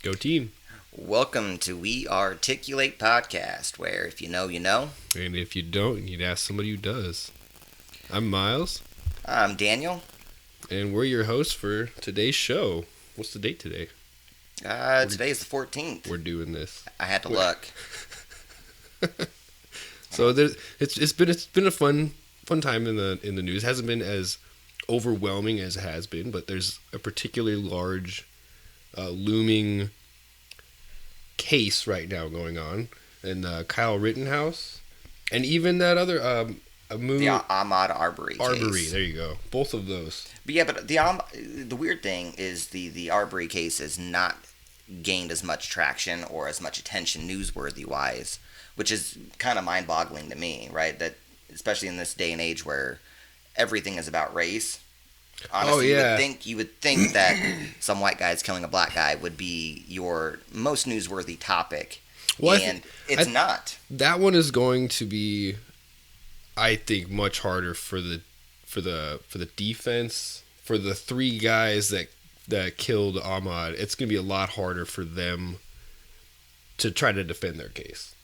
Go team. Welcome to We Articulate Podcast, where if you know, you know. And if you don't, you need to ask somebody who does. I'm Miles. I'm Daniel. And we're your hosts for today's show. What's the date today? Today is the 14th. We're doing this. I had to look. So it's been a fun time in the news. It hasn't been as overwhelming as it has been, but there's a particularly large looming case right now going on, and Kyle Rittenhouse, and even that other The Ahmaud Arbery case. There you go. Both of those. But yeah, but the weird thing is the Arbery case has not gained as much traction or as much attention newsworthy wise, which is kind of mind-boggling to me, right? That especially in this day and age where everything is about race. Honestly, you would think that some white guy's killing a black guy would be your most newsworthy topic, it's not. That one is going to be, I think, much harder for the defense, for the three guys that killed Ahmaud. It's going to be a lot harder for them to try to defend their case.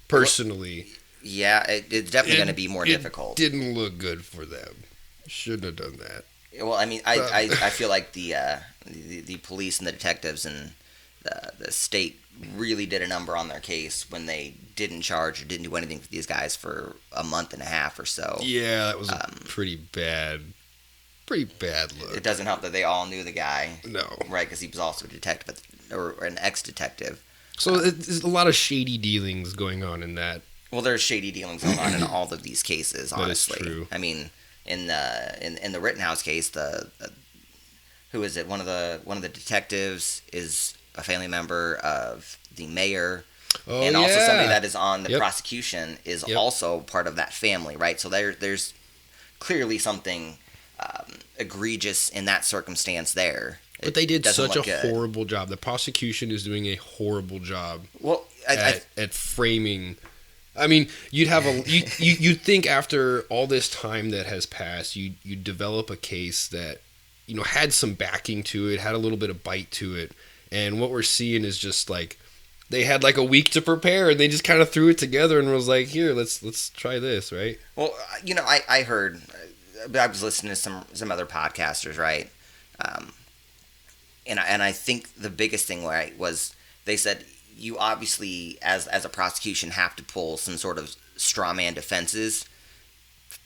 Personally, yeah, it's definitely going to be more difficult. Didn't look good for them. Shouldn't have done that. Well, I mean, I feel like the police and the detectives and the state really did a number on their case when they didn't charge or didn't do anything for these guys for a month and a half or so. Yeah, that was a pretty bad look. It doesn't help that they all knew the guy. No. Right, because he was also a detective, or an ex-detective. So there's a lot of shady dealings going on in that. Well, there's shady dealings going on in all of these cases, honestly. That is true. I mean, in the Rittenhouse case, who is it? One of the detectives is a family member of the mayor, and also somebody that is on the prosecution is also part of that family, right? So there's clearly something egregious in that circumstance there. But they did such a horrible job. The prosecution is doing a horrible job. Well, at framing. I mean, you'd think after all this time that has passed, you develop a case that had some backing to it, had a little bit of bite to it, and what we're seeing is just like they had like a week to prepare, and they just kind of threw it together and was like, "Here, let's try this," right? Well, I heard, I was listening to some other podcasters, right, and I think the biggest thing was they said, you obviously, as a prosecution, have to pull some sort of straw man defenses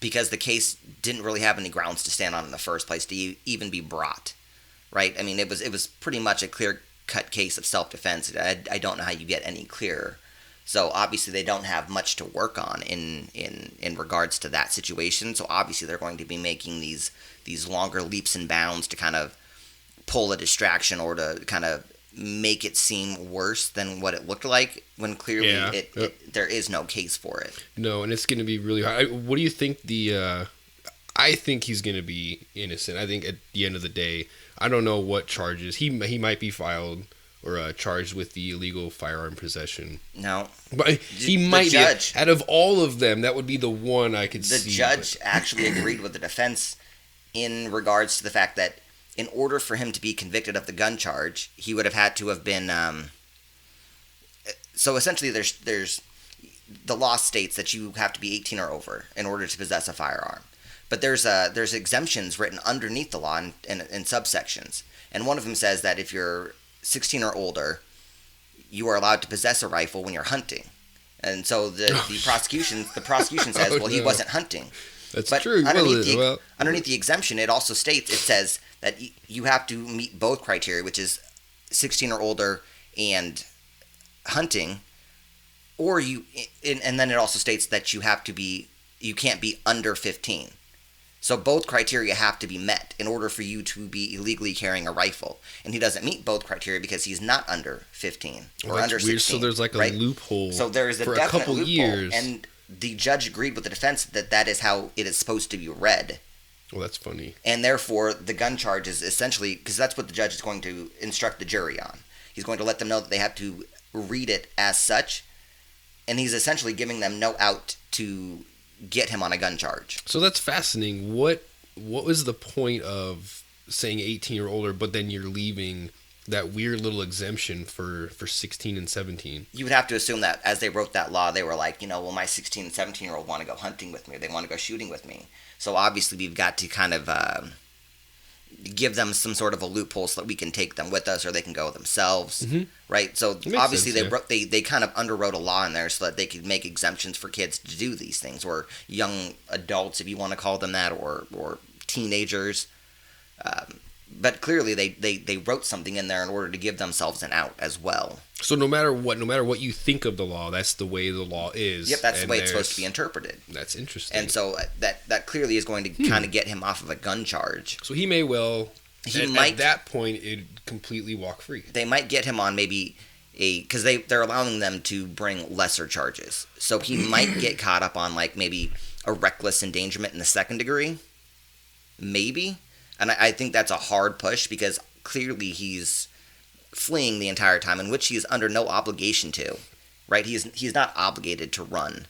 because the case didn't really have any grounds to stand on in the first place to even be brought, right? I mean, it was pretty much a clear-cut case of self-defense. I don't know how you get any clearer. So obviously they don't have much to work on in regards to that situation. So obviously they're going to be making these longer leaps and bounds to kind of pull a distraction or to kind of make it seem worse than what it looked like when clearly there is no case for it. No, and it's going to be really hard. What do you think I think he's going to be innocent. I think at the end of the day, I don't know what charges. He might be filed or charged with the illegal firearm possession. No. But he might be. Out of all of them, that would be the one I could see. The judge actually agreed with the defense in regards to the fact that in order for him to be convicted of the gun charge, he would have had to have been. So essentially, there's the law states that you have to be 18 or over in order to possess a firearm. But there's exemptions written underneath the law in subsections, and one of them says that if you're 16 or older, you are allowed to possess a rifle when you're hunting. And so the prosecution says, he wasn't hunting. That's but true. Underneath the exemption, it also says that you have to meet both criteria, which is 16 or older and hunting, and then it also states that you can't be under 15. So both criteria have to be met in order for you to be illegally carrying a rifle. And he doesn't meet both criteria because he's not under 15 or under 16. Weird. So there's like a loophole. So there is for a couple years. And the judge agreed with the defense that is how it is supposed to be read. Well, that's funny. And therefore, the gun charge is essentially, because that's what the judge is going to instruct the jury on. He's going to let them know that they have to read it as such, and he's essentially giving them no out to get him on a gun charge. So that's fascinating. What was the point of saying 18 or older, but then you're leaving that weird little exemption for 16 and 17. You would have to assume that as they wrote that law, they were like, well, my 16 and 17-year-old want to go hunting with me, or they want to go shooting with me. So obviously we've got to kind of give them some sort of a loophole so that we can take them with us, or they can go themselves, right? So obviously sense, they kind of underwrote a law in there so that they could make exemptions for kids to do these things, or young adults, if you want to call them that, or teenagers. But clearly they wrote something in there in order to give themselves an out as well. So no matter what you think of the law, that's the way the law is. Yep, that's the way it's supposed to be interpreted. That's interesting. And so that clearly is going to kind of get him off of a gun charge. So he may well, at that point, it completely walk free. They might get him on maybe because they're allowing them to bring lesser charges. So he might get caught up on like maybe a reckless endangerment in the second degree. Maybe. And I think that's a hard push because clearly he's fleeing the entire time, in which he is under no obligation to, right? He's not obligated to run.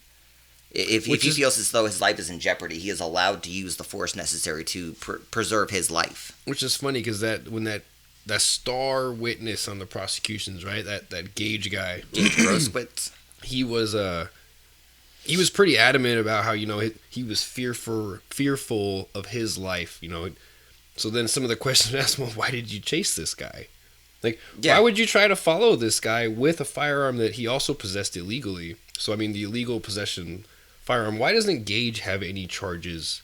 If he feels as though his life is in jeopardy, he is allowed to use the force necessary to preserve his life. Which is funny because when that star witness on the prosecutions, right? That Gage guy, Gage Groskowitz, he was pretty adamant about how he was fearful of his life, So then some of the questions asked, well, why did you chase this guy? Why would you try to follow this guy with a firearm that he also possessed illegally? So, the illegal possession firearm, why doesn't Gage have any charges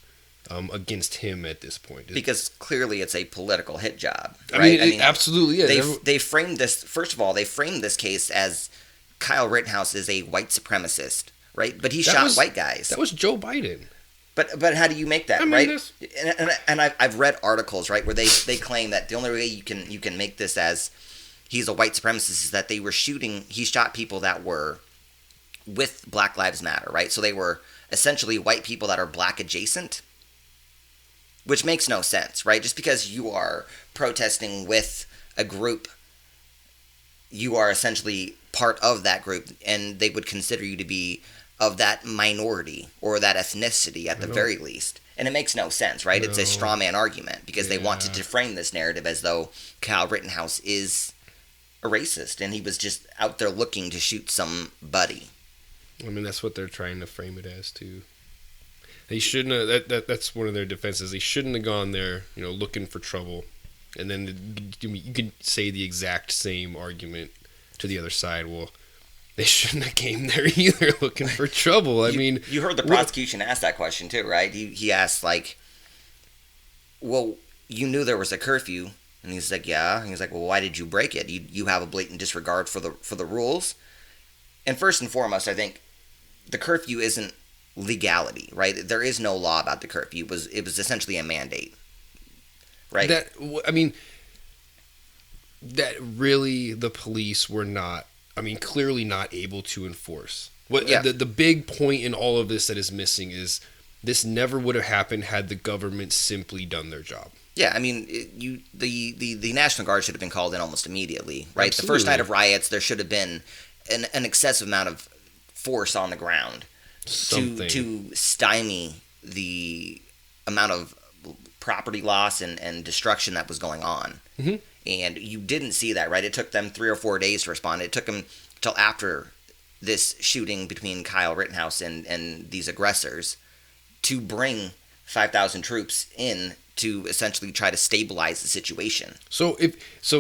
against him at this point? Because clearly it's a political hit job, right? It absolutely is. They framed this, first of all, this case as Kyle Rittenhouse is a white supremacist, right? But he shot white guys. That was Joe Biden. But how do you make that, right? And I've read articles, right, where they claim that the only way you can make this as he's a white supremacist is that he shot people that were with Black Lives Matter, right? So they were essentially white people that are black adjacent, which makes no sense, right? Just because you are protesting with a group, you are essentially part of that group, and they would consider you to be of that minority or that ethnicity at the very least. And it makes no sense, right? It's a straw man argument because they want to deframe this narrative as though Kyle Rittenhouse is a racist and he was just out there looking to shoot somebody. That's what they're trying to frame it as too. They shouldn't have, that's one of their defenses. They shouldn't have gone there, looking for trouble. And then you could say the exact same argument to the other side. Well, they shouldn't have came there either looking for trouble. You heard the prosecution ask that question too, right? He asked well, you knew there was a curfew, and he's like, yeah. And he's like, well, why did you break it? You have a blatant disregard for the rules. And first and foremost, I think the curfew isn't legality, right? There is no law about the curfew. It was essentially a mandate, right? That really the police were not. Clearly not able to enforce. The big point in all of this that is missing is this never would have happened had the government simply done their job. Yeah, the National Guard should have been called in almost immediately, right? Absolutely. The first night of riots, there should have been an excessive amount of force on the ground to stymie the amount of property loss and destruction that was going on. Mm-hmm. And you didn't see that, right? It took them 3 or 4 days to respond. It took them till after this shooting between Kyle Rittenhouse and these aggressors to bring 5,000 troops in to essentially try to stabilize the situation. So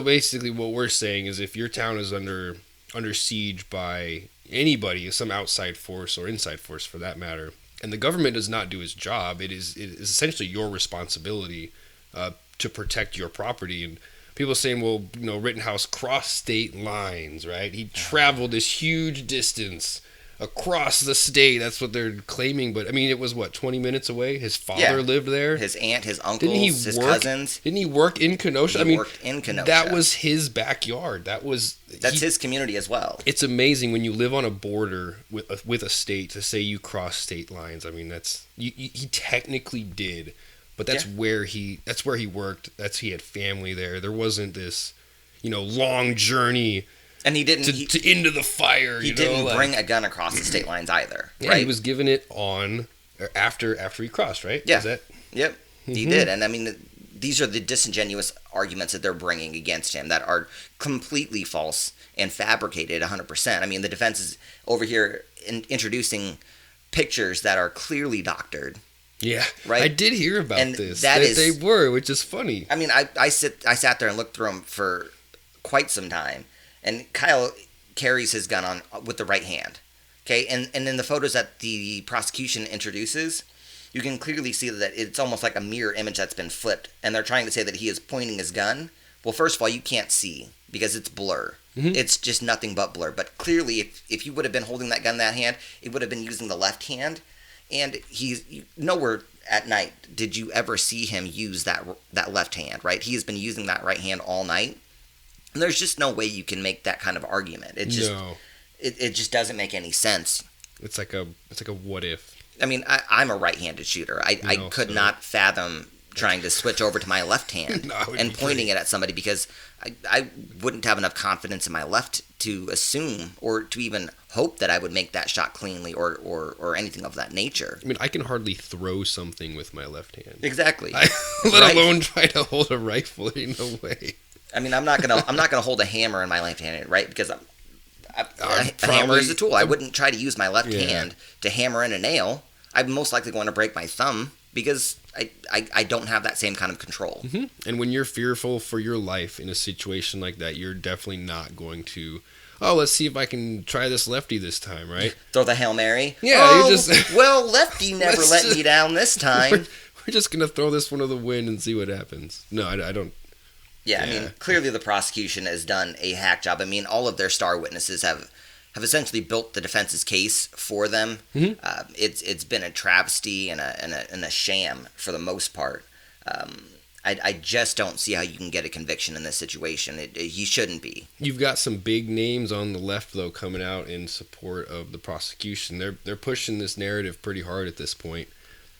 basically what we're saying is if your town is under siege by anybody, some outside force or inside force for that matter, and the government does not do its job, it is essentially your responsibility to protect your property. And people saying, well, Rittenhouse crossed state lines, right? He traveled this huge distance across the state. That's what they're claiming. But, it was, 20 minutes away? His father lived there? His aunt, his uncles, his cousins. Didn't he work in Kenosha? He worked in Kenosha. That was his backyard. That's his community as well. It's amazing when you live on a border with a state to say you cross state lines. He technically did. But that's where he worked. He had family there. There wasn't this, long journey. And he didn't to into the fire. He didn't bring a gun across the state lines either. Yeah, right? He was given it on after he crossed, right? Yeah. Yep. Mm-hmm. He did, and these are the disingenuous arguments that they're bringing against him that are completely false and fabricated 100%. I mean, the defense is over here introducing pictures that are clearly doctored. Yeah, right. I did hear about and this. They were, which is funny. I mean, I sat there and looked through them for quite some time, and Kyle carries his gun on with the right hand. Okay, and in the photos that the prosecution introduces, you can clearly see that it's almost like a mirror image that's been flipped, and they're trying to say that he is pointing his gun. Well, first of all, you can't see because it's blur. Mm-hmm. It's just nothing but blur. But clearly, if you would have been holding that gun in that hand, it would have been using the left hand. And he's nowhere at night did you ever see him use that left hand, right? He has been using that right hand all night. And there's just no way you can make that kind of argument. It just it just doesn't make any sense. It's like a what if. I mean, I'm a right-handed shooter. I could not fathom trying to switch over to my left hand and pointing it at somebody because I wouldn't have enough confidence in my left to assume or to even hope that I would make that shot cleanly or anything of that nature. I mean, I can hardly throw something with my left hand. Exactly. Let alone try to hold a rifle. No way. I mean, I'm not gonna hold a hammer in my left hand, right? Because a hammer is a tool. I wouldn't try to use my left hand to hammer in a nail. I'm most likely going to break my thumb because I don't have that same kind of control. Mm-hmm. And when you're fearful for your life in a situation like that, you're definitely not going to, let's see if I can try this lefty this time, right? Throw the Hail Mary? Yeah, you're just... well, lefty never let me down this time. We're just going to throw this one to the wind and see what happens. No, I don't... Yeah, I mean, clearly the prosecution has done a hack job. I mean, all of their star witnesses have essentially built the defense's case for them. Mm-hmm. It's been a travesty and a sham for the most part. I just don't see how you can get a conviction in this situation. He shouldn't be. You've got some big names on the left, though, coming out in support of the prosecution. They're pushing this narrative pretty hard at this point.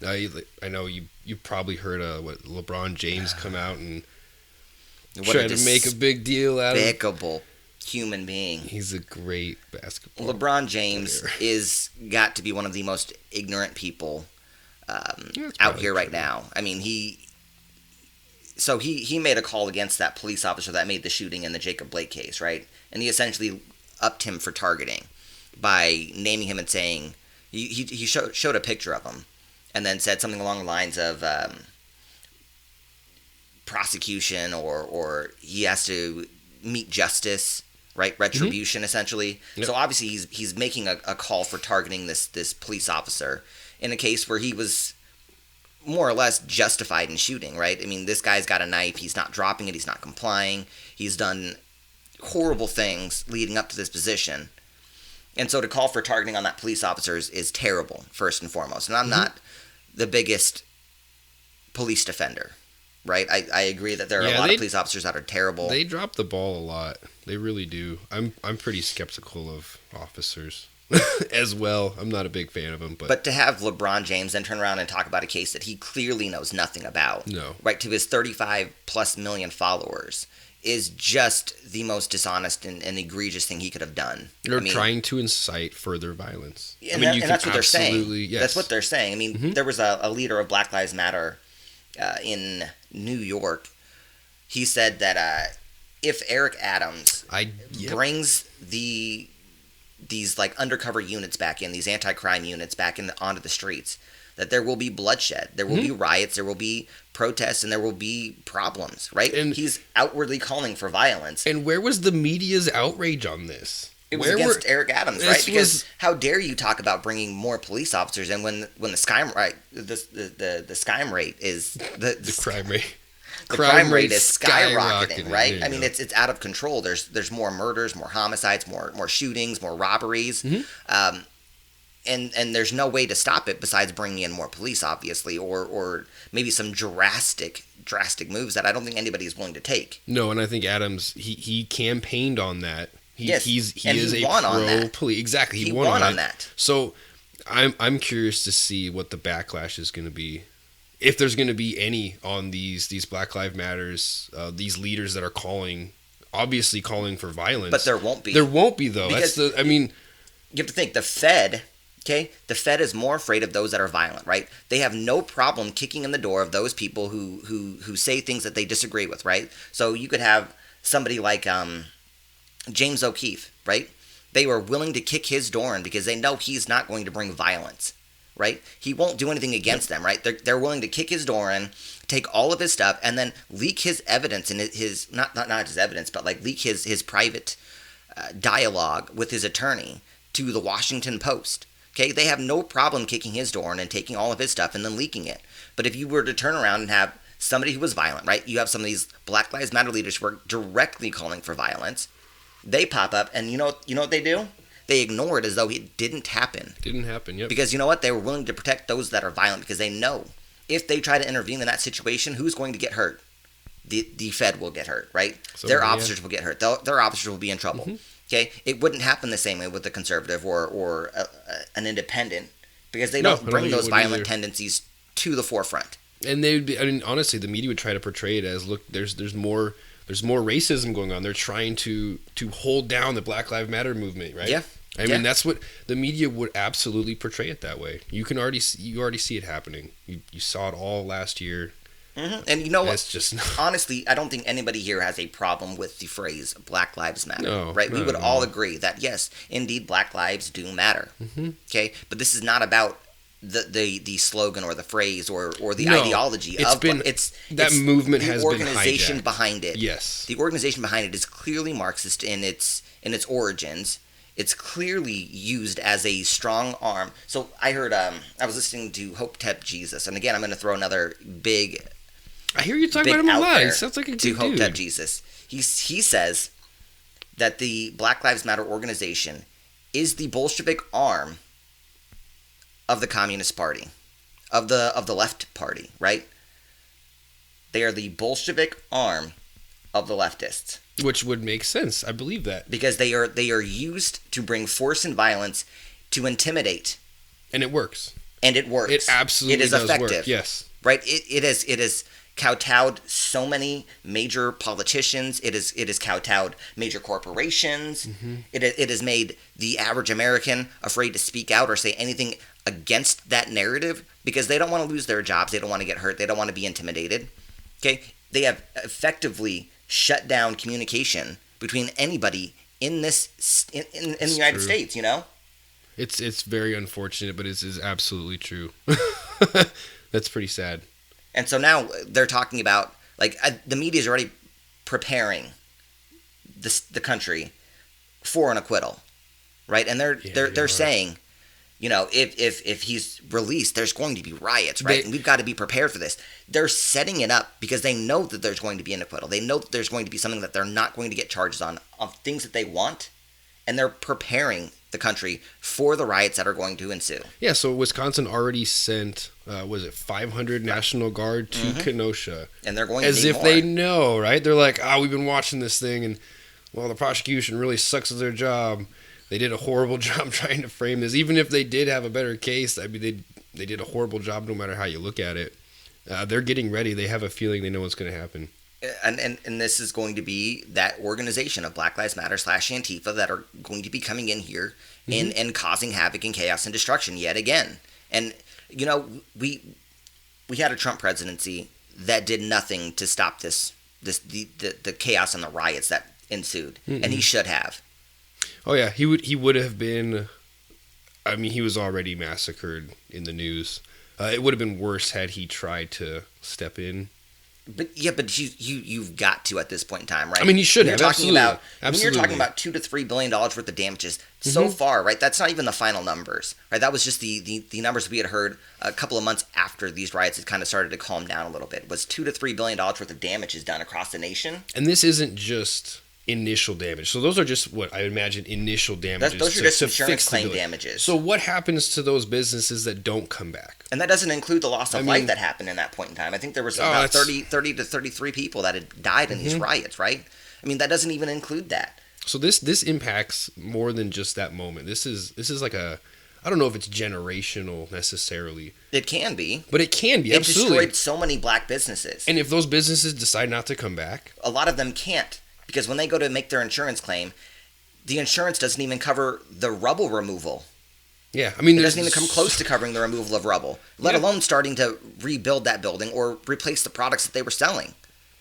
I know you probably heard LeBron James come out and try to make a big deal out of it. Despicable human being. He's a great basketball LeBron James is got to be one of the most ignorant people out here right now. I mean, he made a call against that police officer that made the shooting in the Jacob Blake case, right? And he essentially upped him for targeting by naming him and saying he showed a picture of him and then said something along the lines of prosecution or he has to meet justice, right? Retribution, essentially. Yep. So obviously he's making a call for targeting this police officer in a case where he was more or less justified in shooting, right? I mean, this guy's got a knife. He's not dropping it. He's not complying. He's done horrible things leading up to this position. And so to call for targeting on that police officer is terrible, first and foremost. And I'm not the biggest police defender, right? I agree that there are a lot of police officers that are terrible. They drop the ball a lot. They really do. I'm pretty skeptical of officers as well. I'm not a big fan of them. But to have LeBron James then turn around and talk about a case that he clearly knows nothing about, no, right, to his 35+ million followers, is just the most dishonest and egregious thing he could have done. They're trying to incite further violence. And that's what they're saying. Yes. That's what they're saying. I mean, there was a leader of Black Lives Matter in New York. He said that if Eric Adams brings these like undercover units back in, these anti-crime units back onto the streets, that there will be bloodshed, there will be riots, there will be protests, and there will be problems, right? And he's outwardly calling for violence. And where was the media's outrage on this? It was against Eric Adams, right? Because how dare you talk about bringing more police officers in when the crime rate is the crime rate. The crime rate is skyrocketing, right? I mean, it's out of control. There's more murders, more homicides, more shootings, more robberies, and there's no way to stop it besides bringing in more police, obviously, or maybe some drastic moves that I don't think anybody is willing to take. No, and I think Adams he campaigned on that. He is a pro police. Exactly, he won on that. So I'm curious to see what the backlash is going to be. If there's going to be any on these Black Lives Matters, these leaders that are obviously calling for violence. But there won't be. There won't be, though. Because you have to think, the Fed Okay, the Fed is more afraid of those that are violent, right? They have no problem kicking in the door of those people who say things that they disagree with, right? So you could have somebody like James O'Keefe, right? They were willing to kick his door in because they know he's not going to bring violence, right? He won't do anything against them, right? They're willing to kick his door in, take all of his stuff, and then leak his evidence and his not his evidence, but like leak his private dialogue with his attorney to the Washington Post. Okay, they have no problem kicking his door in and taking all of his stuff and then leaking it. But if you were to turn around and have somebody who was violent, right? You have some of these Black Lives Matter leaders who are directly calling for violence. They pop up, and you know what they do? They ignore it as though it didn't happen. Didn't happen, yep. Because you know what? They were willing to protect those that are violent because they know if they try to intervene in that situation, who's going to get hurt? The Fed will get hurt, right? Their officers will get hurt. Their officers will be in trouble. Okay, it wouldn't happen the same way with a conservative or an independent because they don't bring those violent tendencies to the forefront. And they would be, I mean, honestly, the media would try to portray it as, look, there's more racism going on. They're trying to hold down the Black Lives Matter movement, right? Yeah. I mean, that's what the media would absolutely portray it that way. You already see it happening. You saw it all last year. Mm-hmm. And you know what? Just honestly, I don't think anybody here has a problem with the phrase Black Lives Matter, no, right? No, we would all agree that, yes, indeed, Black lives do matter. Mm-hmm. Okay? But this is not about the slogan or the phrase or the ideology it's movement has been organization hijacked. Behind it. Yes. The organization behind it is clearly Marxist in its origins. It's clearly used as a strong arm. So I heard I was listening to Hope Tep Jesus, and again I'm going to throw another big I hear you talking about him a lot. He sounds like a good dude. Hope Tep Jesus. He says that the Black Lives Matter organization is the Bolshevik arm of the Communist Party, of the left party, right? They are the Bolshevik arm of the leftists. Which would make sense. I believe that. Because they are used to bring force and violence to intimidate. And it works. It absolutely is does effective. Work. Yes. Right? It is kowtowed so many major politicians. It is kowtowed major corporations. Mm-hmm. It has made the average American afraid to speak out or say anything against that narrative because they don't want to lose their jobs. They don't want to get hurt. They don't want to be intimidated. Okay? They have effectively shut down communication between anybody in the United States, you know? It's very unfortunate, but it is absolutely true. That's pretty sad. And so now they're talking about, like, the media is already preparing the country for an acquittal, right? And they're saying, you know, if he's released, there's going to be riots, right? And we've got to be prepared for this. They're setting it up because they know that there's going to be an acquittal. They know that there's going to be something that they're not going to get charges on, of things that they want, and they're preparing the country for the riots that are going to ensue. Yeah, so Wisconsin already sent, 500 National Guard to Kenosha. And they're going to as need if more. They know, right? They're like, we've been watching this thing, and, well, the prosecution really sucks at their job. They did a horrible job trying to frame this. Even if they did have a better case, I mean, they did a horrible job no matter how you look at it. They're getting ready. They have a feeling they know what's going to happen. And this is going to be that organization of Black Lives Matter / Antifa that are going to be coming in here and causing havoc and chaos and destruction yet again. And, you know, we had a Trump presidency that did nothing to stop the chaos and the riots that ensued. Mm-hmm. And he should have. Oh yeah, he would have been. I mean, he was already massacred in the news. It would have been worse had he tried to step in. But you've got to at this point in time, right? I mean, you should have. Absolutely. When you're talking about $2 to $3 billion worth of damages so far, right? That's not even the final numbers, right? That was just the numbers we had heard a couple of months after these riots had kind of started to calm down a little bit. It was $2 to $3 billion worth of damages done across the nation. And this isn't just initial damage. So those are just what I imagine initial damages. Those are just insurance claim damages. So what happens to those businesses that don't come back? And that doesn't include the loss of life that happened in that point in time. I think there was about 30 to 33 people that had died in these riots, right? I mean, that doesn't even include that. So this impacts more than just that moment. This is like a, I don't know if it's generational necessarily. It can be. But it can be, absolutely. It destroyed so many black businesses. And if those businesses decide not to come back? A lot of them can't. Because when they go to make their insurance claim, the insurance doesn't even cover the rubble removal. Yeah, I mean, it doesn't even come close to covering the removal of rubble, let alone starting to rebuild that building or replace the products that they were selling.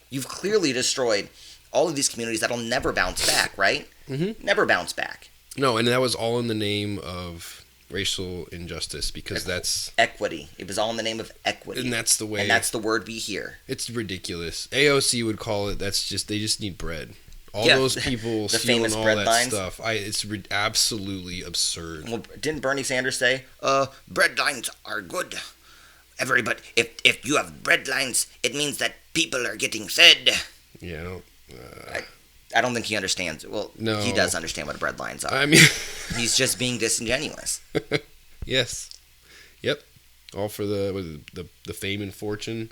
You've clearly destroyed all of these communities that'll never bounce back, right? Mm-hmm. Never bounce back. No, and that was all in the name of racial injustice, because that's equity. It was all in the name of equity, and that's the way. And that's the word we hear. It's ridiculous. AOC would call it. They just need bread. All those people the stealing famous all bread that lines. stuff. It's absolutely absurd. Well, didn't Bernie Sanders say, bread lines are good. Everybody, if you have bread lines, it means that people are getting fed. Yeah. I don't think he understands. Well, no. He does understand what bread lines are. I mean, he's just being disingenuous. Yes. Yep. All for the fame and fortune.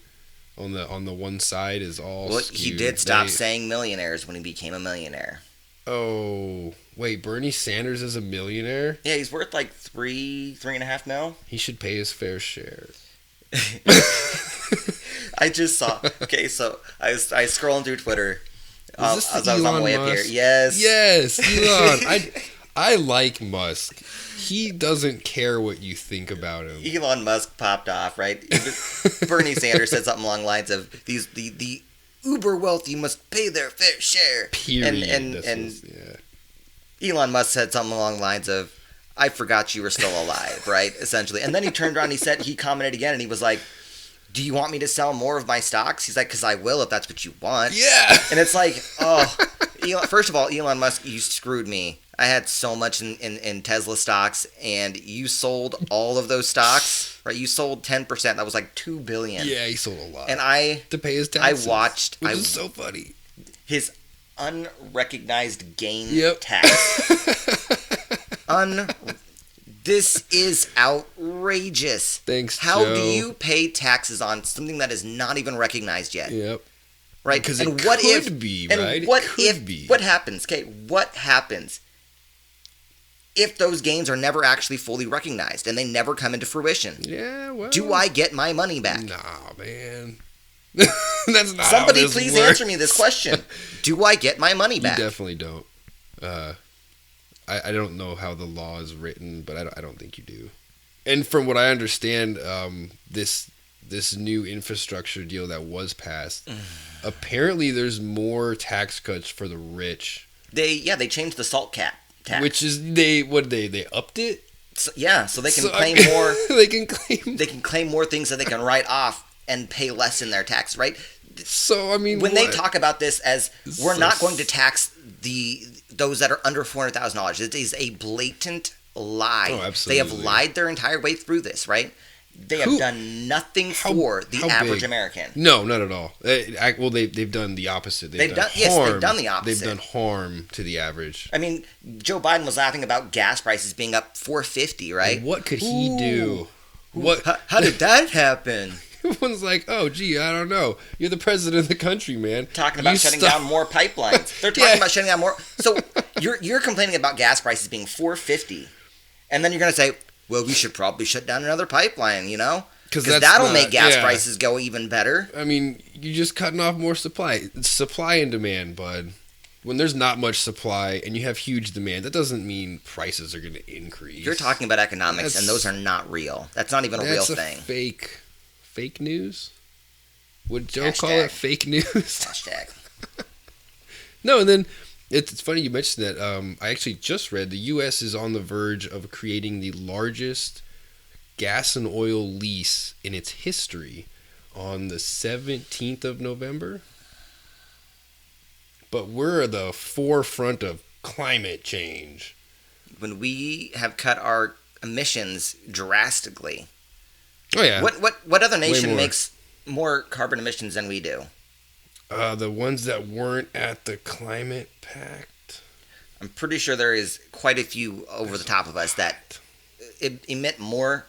On the one side is all. Well, skewed. he did stop saying millionaires when he became a millionaire. Oh, wait, Bernie Sanders is a millionaire? Yeah, he's worth like $3.5 million. He should pay his fair share. I just saw. Okay, so I was scrolling through Twitter. Is this as I was on my way up here. Yes. Yes, Elon. I like Musk. He doesn't care what you think about him. Elon Musk popped off, right? Bernie Sanders said something along the lines of the uber wealthy must pay their fair share. Period. And Elon Musk said something along the lines of, I forgot you were still alive, right? Essentially. And then he turned around and he commented again and he was like, do you want me to sell more of my stocks? He's like, because I will if that's what you want. Yeah. And it's like, first of all, Elon Musk, you screwed me. I had so much in Tesla stocks, and you sold all of those stocks, right? You sold 10%. That was like $2 billion. Yeah, he sold a lot. And to pay his taxes. Which is so funny. His unrecognized gain Yep. tax. This is outrageous. Thanks, How Joe. do you pay taxes on something that is not even recognized yet? Yep. Right? Because and it what could if, be, and right? What it could if, be. What happens? Okay, what happens if those gains are never actually fully recognized and they never come into fruition? Yeah, well. Do I get my money back? Nah, man. That's not Somebody how this please works. answer me this question. Do I get my money back? You definitely don't. I don't know how the law is written, but I don't think you do. And from what I understand, this new infrastructure deal that was passed, apparently there's more tax cuts for the rich. They changed the salt cap tax. Which is they upped it? So they can claim more. They can claim more things that they can write off and pay less in their tax, right? So I mean, when they talk about this as we're not going to tax those that are under $400,000, it is a blatant lie. Oh, absolutely. They have lied their entire way through this, right? They have done nothing for the average American. No, not at all. Well, they've done the opposite. They've done the opposite. They've done harm to the average. I mean, Joe Biden was laughing about gas prices being up $4.50, right? And what could he do? How did that happen? Everyone's like, oh, gee, I don't know. You're the president of the country, man. Talking about shutting down more pipelines. They're talking about shutting down more. So you're complaining about gas prices being $4.50, and then you're going to say, well, we should probably shut down another pipeline, you know? Because that'll make gas prices go even better. I mean, you're just cutting off more supply. It's supply and demand, bud. When there's not much supply and you have huge demand, that doesn't mean prices are going to increase. You're talking about economics, and those are not real. That's not even a real thing. Fake news? Would Joe call it fake news? Hashtag. No, and then it's funny you mentioned that. I actually just read the U.S. is on the verge of creating the largest gas and oil lease in its history on the 17th of November. But we're at the forefront of climate change. When we have cut our emissions drastically. Oh, yeah. What other nation makes more carbon emissions than we do? The ones that weren't at the climate pact. I'm pretty sure there is quite a few over the top of us that emit more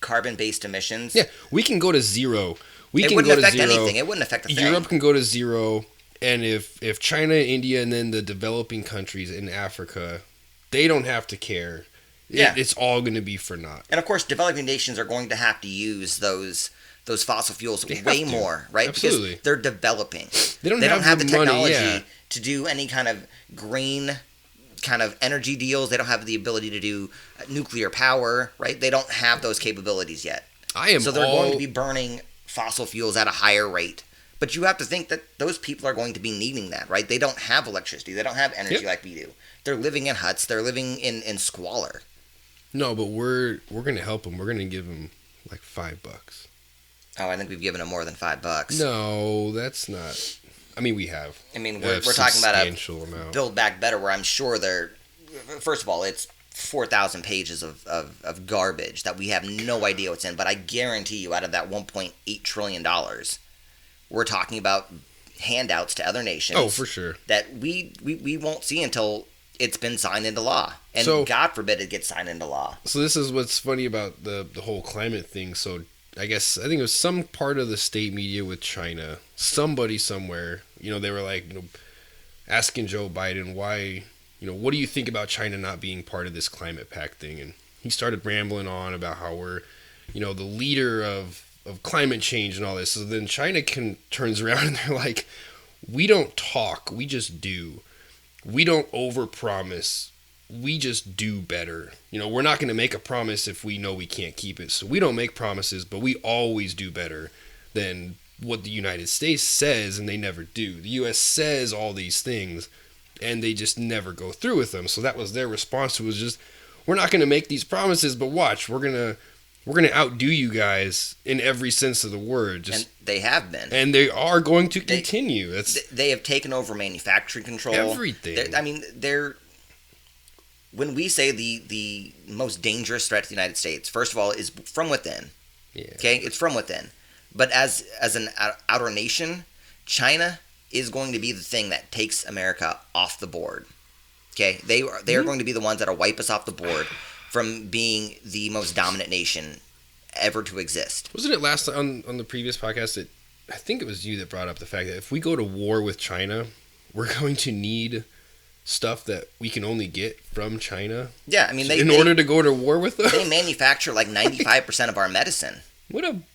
carbon-based emissions. Yeah, we can go to zero. It wouldn't affect anything. It wouldn't affect a thing. Europe can go to zero, and if China, India, and then the developing countries in Africa, they don't have to care. Yeah. It's all going to be for naught. And of course, developing nations are going to have to use those fossil fuels way more, right? Absolutely. Because they're developing. They don't have the money, technology to do any kind of green kind of energy deals. They don't have the ability to do nuclear power, right? They don't have those capabilities yet. So they're going to be burning fossil fuels at a higher rate. But you have to think that those people are going to be needing that, right? They don't have electricity. They don't have energy like we do. They're living in huts. They're living in squalor. No, but we're going to help them. We're going to give them like $5. Oh, I think we've given them more than $5. No, that's not. I mean, we have. I mean, we're talking about a amount. Build Back Better, where I'm sure they're. First of all, it's 4,000 pages of garbage that we have no idea what's in. But I guarantee you, out of that $1.8 trillion, we're talking about handouts to other nations. Oh, for sure. That we won't see until it's been signed into law. And so, God forbid it gets signed into law. So this is what's funny about the whole climate thing. So I think it was some part of the state media with China. Somebody somewhere, they were like, asking Joe Biden why, what do you think about China not being part of this climate pact thing? And he started rambling on about how we're, the leader of climate change and all this. So then China turns around and they're like, we don't talk, we just do. We don't overpromise. We just do better. We're not going to make a promise if we know we can't keep it. So we don't make promises, but we always do better than what the United States says, and they never do. The U.S. says all these things, and they just never go through with them. So that was their response to it, was just, we're not going to make these promises, but watch, we're going to outdo you guys in every sense of the word. And they have been. And they are going to continue. They have taken over manufacturing control. Everything. They're when we say the most dangerous threat to the United States, first of all, is from within. Yeah. Okay? It's from within. But as an outer nation, China is going to be the thing that takes America off the board. Okay? They are going to be the ones that will wipe us off the board from being the most dominant nation ever to exist. Wasn't it last on the previous podcast that I think it was you that brought up the fact that if we go to war with China, we're going to need stuff that we can only get from China? Yeah, I mean, in order to go to war with them? They manufacture like 95% of our medicine.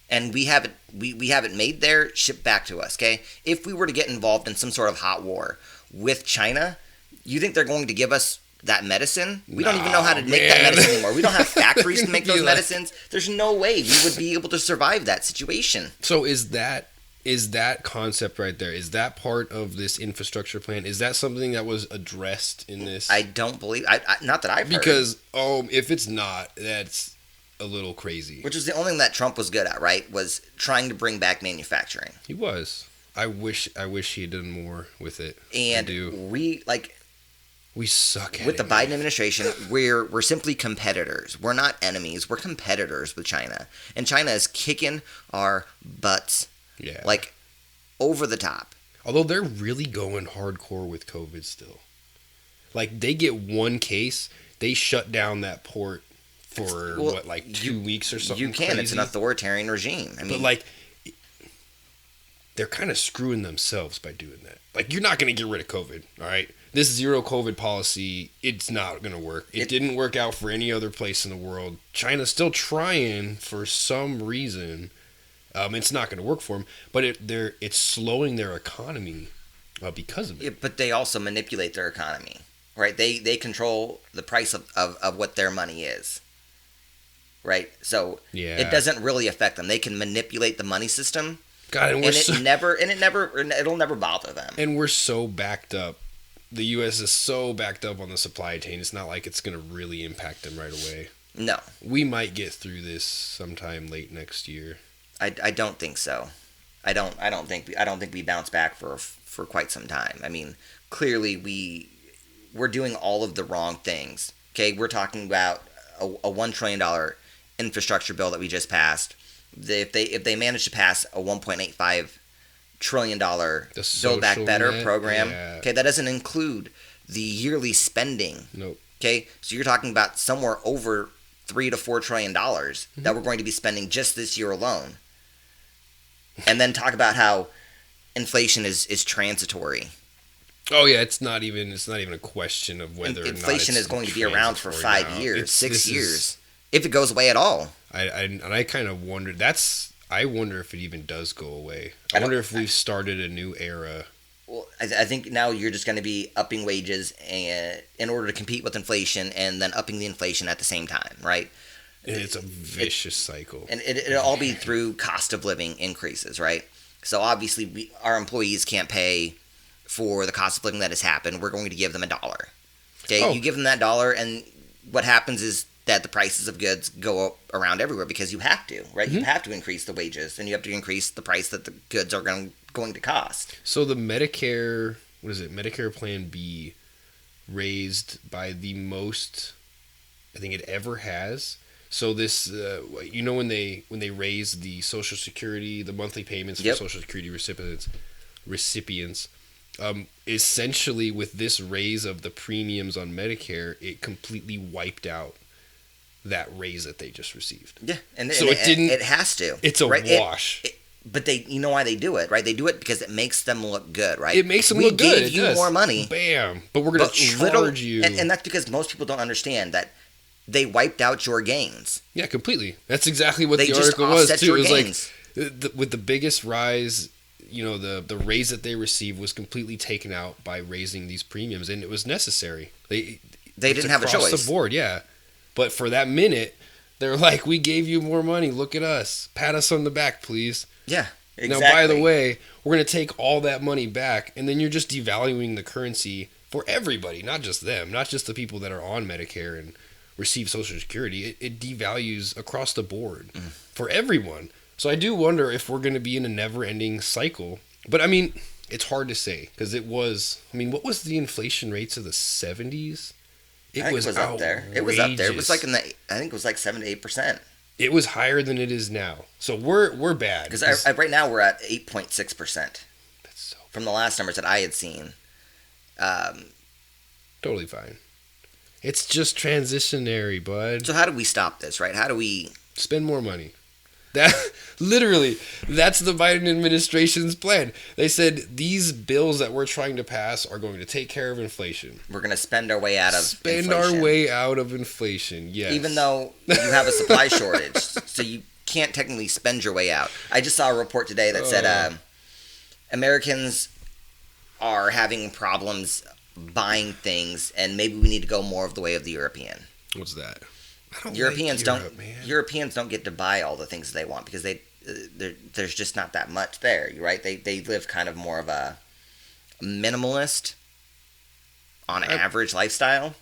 And we have it made there, shipped back to us, okay? If we were to get involved in some sort of hot war with China, you think they're going to give us that medicine? We don't even know how to make that medicine anymore. We don't have factories to make those medicines. There's no way we would be able to survive that situation. So is that concept right there, is that part of this infrastructure plan? Is that something that was addressed in this? I don't believe, not that I've heard. Because if it's not, that's a little crazy. Which is the only thing that Trump was good at, right? Was trying to bring back manufacturing. He was. I wish he had done more with it. And we suck at with it. The Biden administration, we're simply competitors. We're not enemies. We're competitors with China. And China is kicking our butts. Yeah. Like, over the top. Although they're really going hardcore with COVID still. Like, they get one case, they shut down that port for, 2 weeks or something. You can. Crazy. It's an authoritarian regime. But, they're kind of screwing themselves by doing that. Like, you're not going to get rid of COVID, all right? This zero COVID policy, it's not going to work. It didn't work out for any other place in the world. China's still trying for some reason. It's not going to work for them, but it's slowing their economy because of it. Yeah, but they also manipulate their economy, right? They control the price of what their money is, right? So it doesn't really affect them. They can manipulate the money system, God, it'll never bother them. And we're so backed up. The U.S. is so backed up on the supply chain. It's not like it's going to really impact them right away. No, we might get through this sometime late next year. I don't think so. I don't think we bounce back for quite some time. I mean, clearly we're doing all of the wrong things. Okay, we're talking about a $1 trillion infrastructure bill that we just passed. If they manage to pass a $1.85 trillion Build Back Better program, okay, that doesn't include the yearly spending. Nope. Okay, so you're talking about somewhere over $3 to $4 trillion that we're going to be spending just this year alone. And then talk about how inflation is transitory. Oh yeah, it's not even a question of whether inflation or not is going to be around for 5 years, 6 years, if it goes away at all. I kind of wondered. I wonder if it even does go away. I wonder if we've started a new era Well, I think now you're just going to be upping wages in order to compete with inflation, and then upping the inflation at the same time, right? And it's a vicious cycle. And it'll all be through cost of living increases, right? So obviously, our employees can't pay for the cost of living that has happened. We're going to give them $1. Okay, you give them that $1, and what happens is that the prices of goods go up around everywhere because you have to, right? You have to increase the wages, and you have to increase the price that the goods are going to cost. So the Medicare, Medicare Plan B raised by the most, I think it ever has. So this, when they raised the Social Security, the monthly payments for Social Security recipients, essentially with this raise of the premiums on Medicare, it completely wiped out that raise that they just received. Yeah, and so it didn't. It has to. It's a wash. But you know why they do it, right? They do it because it makes them look good, right? It makes them look good. We gave you more money. Bam. But we're going to charge you. And that's because most people don't understand that they wiped out your gains. Yeah, completely. That's exactly what the article was, too. It was gains. With the biggest rise, the raise that they received was completely taken out by raising these premiums, and it was necessary. They didn't have a choice. Across the board, yeah. But for that minute, they're like, we gave you more money. Look at us. Pat us on the back, please. Yeah, exactly. Now, by the way, we're going to take all that money back, and then you're just devaluing the currency for everybody, not just them, not just the people that are on Medicare and receive Social Security. It devalues across the board for everyone. So I do wonder if we're going to be in a never-ending cycle. But, I mean, it's hard to say because it was – what was the inflation rates of the 70s? It was up there. It was up there. It was like I think it was like 7 to 8%. It was higher than it is now. So we're bad. Because right now we're at 8.6%. That's so from the last numbers that I had seen. Totally fine. It's just transitionary, bud. So how do we stop this, right? How do we spend more money? Literally, that's the Biden administration's plan. They said these bills that we're trying to pass are going to take care of inflation. We're going to spend our way out of inflation. Spend our way out of inflation, yes. Even though you have a supply shortage, so you can't technically spend your way out. I just saw a report today that said Americans are having problems buying things, and maybe we need to go more of the way of the European. What's that? Europeans don't get to buy all the things they want because there's just not that much there, right? They live kind of more of a minimalist on average lifestyle,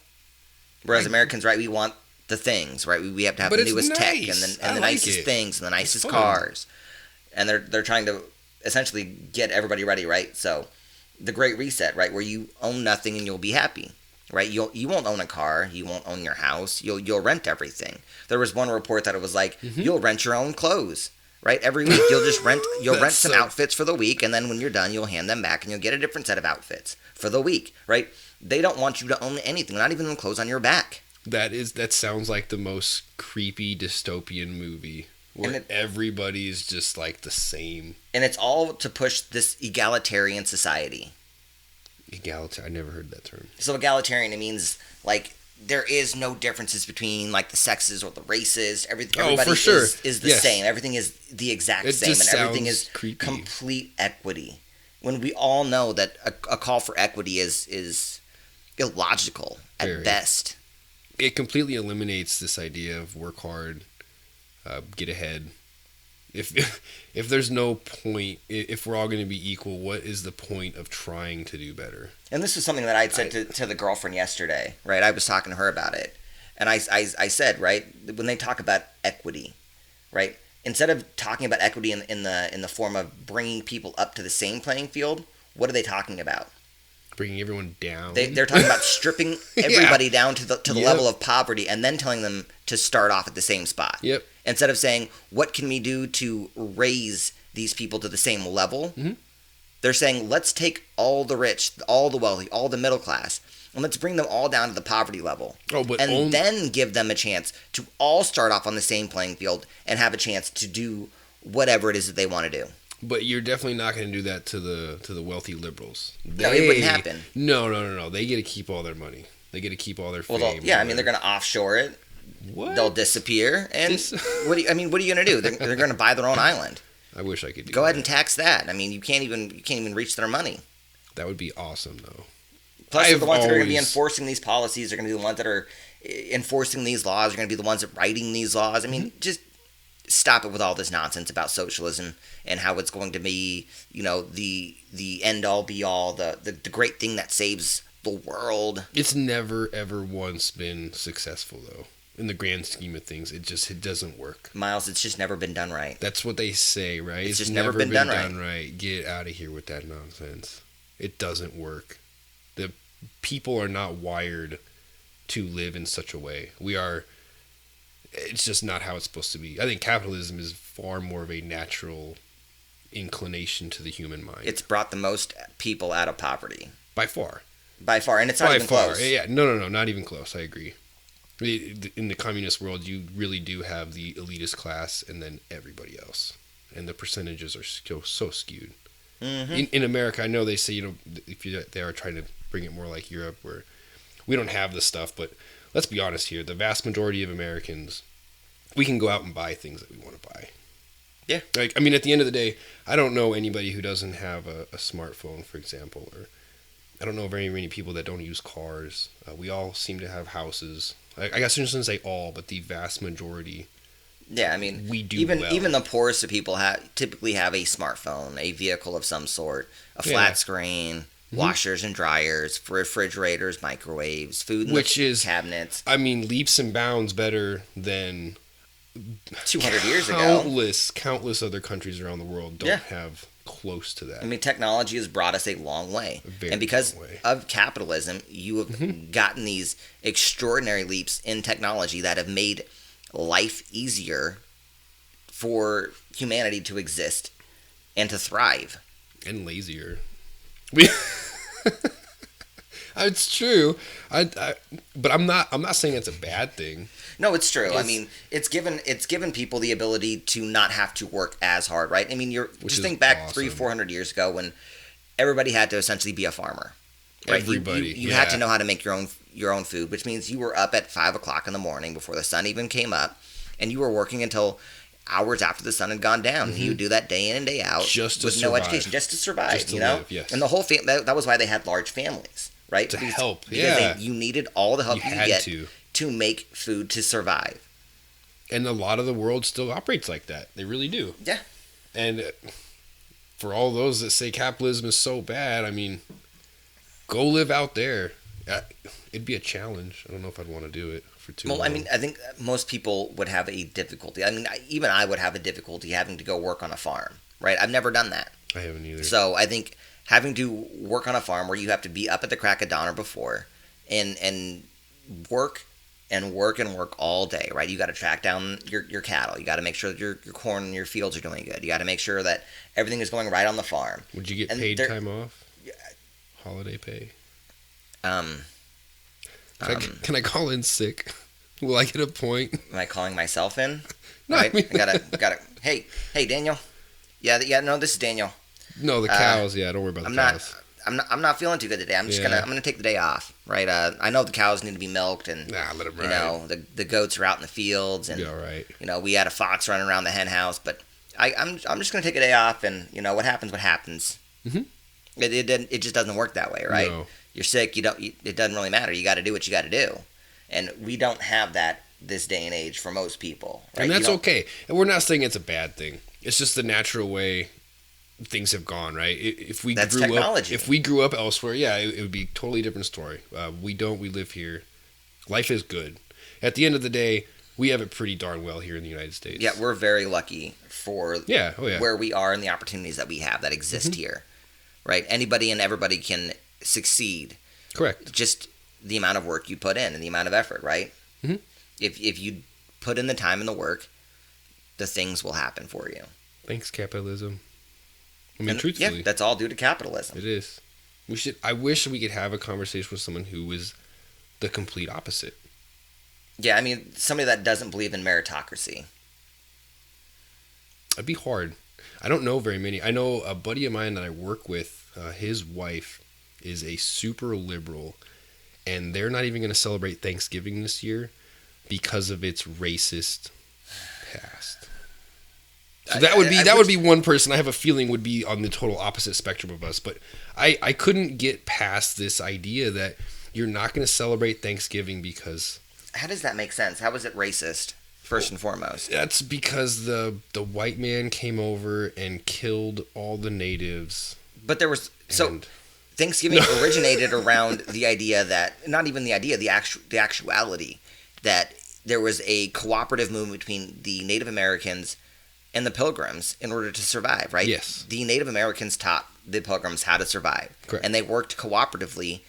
whereas Americans, right, we want the things, right? We have to have the newest tech and the nicest things and the nicest cars, and they're trying to essentially get everybody ready, right? So the Great Reset, right, where you own nothing and you'll be happy. Right, you won't own a car, you won't own your house, you'll rent everything. There was one report that it was like you'll rent your own clothes, right? Every week you'll just rent some outfits for the week, and then when you're done, you'll hand them back and you'll get a different set of outfits for the week, right? They don't want you to own anything, not even the clothes on your back. That sounds like the most creepy dystopian movie where everybody is just like the same. And it's all to push this egalitarian society. I never heard that term. So egalitarian, it means like there is no differences between like the sexes or the races. Everybody for sure. is the same. Everything is the exact same, and everything is creepy. Complete equity. When we all know that a call for equity is illogical at best. It completely eliminates this idea of work hard, get ahead. If there's no point, if we're all going to be equal, what is the point of trying to do better? And this is something that I said to the girlfriend yesterday, right? I was talking to her about it. And I said, right, when they talk about equity, right, instead of talking about equity in the form of bringing people up to the same playing field, what are they talking about? Bringing everyone down. They're talking about stripping everybody down to the level of poverty and then telling them to start off at the same spot. Yep. Instead of saying, what can we do to raise these people to the same level? They're saying, let's take all the rich, all the wealthy, all the middle class, and let's bring them all down to the poverty level. Then give them a chance to all start off on the same playing field and have a chance to do whatever it is that they want to do. But you're definitely not going to do that to the wealthy liberals. No, it wouldn't happen. No. They get to keep all their money. They get to keep all their fame. Well, they're going to offshore it. What? They'll disappear, and what are you going to do? They're going to buy their own island. I wish I could do Go ahead and tax that. I mean, you can't even reach their money. That would be awesome, though. Plus, they're the ones that are going to be enforcing these policies. They're going to be the ones that are enforcing these laws. They're going to be the ones that are writing these laws. I mean, just stop it with all this nonsense about socialism and how it's going to be, the end all be all, the great thing that saves the world. It's never ever once been successful, though. In the grand scheme of things, it doesn't work. Miles, it's just never been done right. That's what they say, right? It's just never been done right. Get out of here with that nonsense. It doesn't work. The people are not wired to live in such a way. It's just not how it's supposed to be. I think capitalism is far more of a natural inclination to the human mind. It's brought the most people out of poverty. By far. And it's not even close. Yeah, no, not even close. I agree. In the communist world, you really do have the elitist class and then everybody else. And the percentages are so skewed. Mm-hmm. In America, I know they say, they are trying to bring it more like Europe, where we don't have this stuff, but let's be honest here. The vast majority of Americans, we can go out and buy things that we want to buy. Yeah. At the end of the day, I don't know anybody who doesn't have a smartphone, for example, or I don't know very many people that don't use cars. We all seem to have houses. I guess I shouldn't say all, but the vast majority. Yeah, I mean, we do even the poorest of people typically have a smartphone, a vehicle of some sort, a flat screen, washers and dryers, refrigerators, microwaves, food in the cabinets. I mean, leaps and bounds better than 200 years ago. Countless other countries around the world don't have close to that. I mean, technology has brought us a long way. And because of capitalism, you have gotten these extraordinary leaps in technology that have made life easier for humanity to exist and to thrive. And lazier. It's true. But I'm not saying it's a bad thing. No, it's true. I mean, it's given people the ability to not have to work as hard, right? I mean, just think back 300-400 years ago when everybody had to essentially be a farmer, right? Everybody. You had to know how to make your own food, which means you were up at 5 o'clock in the morning before the sun even came up, and you were working until hours after the sun had gone down. And you would do that day in and day out with no education, just to survive. Just to live, yes. And the whole that was why they had large families, right? Help, because you needed all the help you could get to make food to survive. And a lot of the world still operates like that. They really do. Yeah. And for all those that say capitalism is so bad, I mean, go live out there. It'd be a challenge. I don't know if I'd want to do it for too long. I mean, I think most people would have a difficulty. I mean, even I would have a difficulty having to go work on a farm, right? I've never done that. I haven't either. So I think having to work on a farm where you have to be up at the crack of dawn or before and work all day, right? You got to track down your cattle. You got to make sure that your corn and your fields are doing good. You got to make sure that everything is going right on the farm. Would you get paid time off? Holiday pay? Can I call in sick? Will I get a point? Am I calling myself in? No, right? I mean, I gotta. Hey, Daniel. Yeah. No, this is Daniel. No, the cows. Don't worry about the cows. I'm not feeling too good today. I'm gonna take the day off, right? I know the cows need to be milked, and let them ride. The goats are out in the fields, and all right. We had a fox running around the hen house, but I'm just gonna take a day off, and what happens. Mm-hmm. It just doesn't work that way, right? No. You're sick. It doesn't really matter. You got to do what you got to do, and we don't have that this day and age for most people. Right? And that's okay. And we're not saying it's a bad thing. It's just the natural way things have gone, right? If we grew up elsewhere, it would be a totally different story. We live here. Life is good. At the end of the day, we have it pretty darn well here in the United States. Yeah, we're very lucky for where we are and the opportunities that we have that exist here, right? Anybody and everybody can succeed. Correct. Just the amount of work you put in and the amount of effort, right? Mm-hmm. If you put in the time and the work, the things will happen for you. Thanks, capitalism. I mean, truthfully. Yeah, that's all due to capitalism. It is. I wish we could have a conversation with someone who is the complete opposite. Yeah, I mean, somebody that doesn't believe in meritocracy. It'd be hard. I don't know very many. I know a buddy of mine that I work with, his wife is a super liberal, and they're not even going to celebrate Thanksgiving this year because of its racist past. So that would be one person I have a feeling would be on the total opposite spectrum of us. But I couldn't get past this idea that you're not going to celebrate Thanksgiving because... How does that make sense? How is it racist, first and foremost? That's because the white man came over and killed all the natives. But there was... So Thanksgiving originated around the idea that... Not even the idea, the actuality that there was a cooperative movement between the Native Americans and the Pilgrims in order to survive, right? Yes. The Native Americans taught the Pilgrims how to survive. Correct. And they worked cooperatively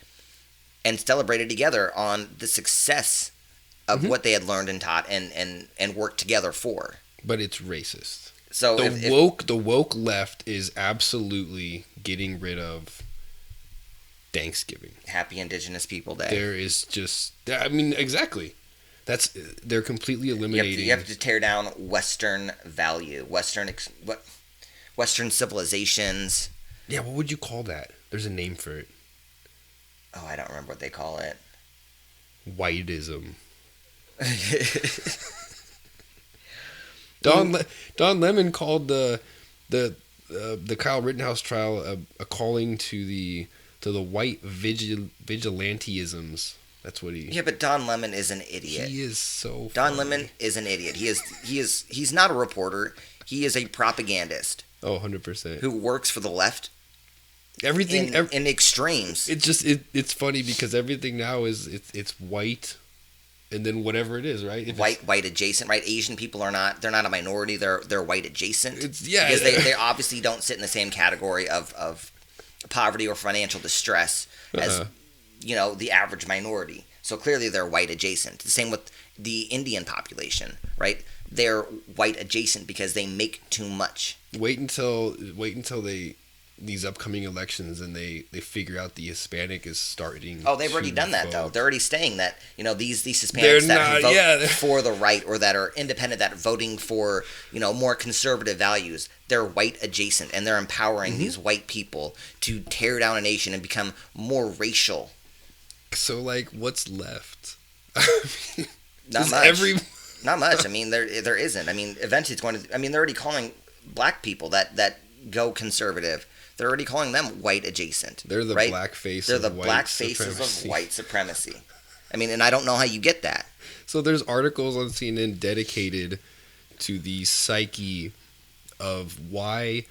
and celebrated together on the success of what they had learned and taught and worked together for. But it's racist. So the woke left is absolutely getting rid of Thanksgiving. Happy Indigenous People Day. There is just... I mean, exactly. They're completely eliminating... You have to tear down Western value, Western civilizations. Yeah, what would you call that? There's a name for it. Oh, I don't remember what they call it. Whiteism. Don Lemon called the Kyle Rittenhouse trial a calling to the white vigilantisms. That's what he... Yeah, but Don Lemon is an idiot. He is so Don funny. Lemon is an idiot. He's not a reporter. He is a propagandist. Oh, 100%. Who works for the left. Everything in extremes. It's funny because everything now is it's white, and then whatever it is, right? White adjacent, right? Asian people they're not a minority. They're white adjacent. Because they obviously don't sit in the same category of poverty or financial distress as the average minority. So clearly they're white adjacent. The same with the Indian population, right? They're white adjacent because they make too much. Wait until these upcoming elections and they figure out the Hispanic is starting. Oh, they've already done that though. They're already saying that these Hispanics vote for the right or that are independent, that are voting for more conservative values. They're white adjacent and they're empowering these white people to tear down a nation and become more racial. So what's left? Not much. Not much. I mean, there isn't. I mean, eventually it's going to. I mean, they're already calling black people that go conservative. They're already calling them white adjacent. They're the black face. They're the black faces of white supremacy. I mean, and I don't know how you get that. So there's articles on CNN dedicated to the psyche of why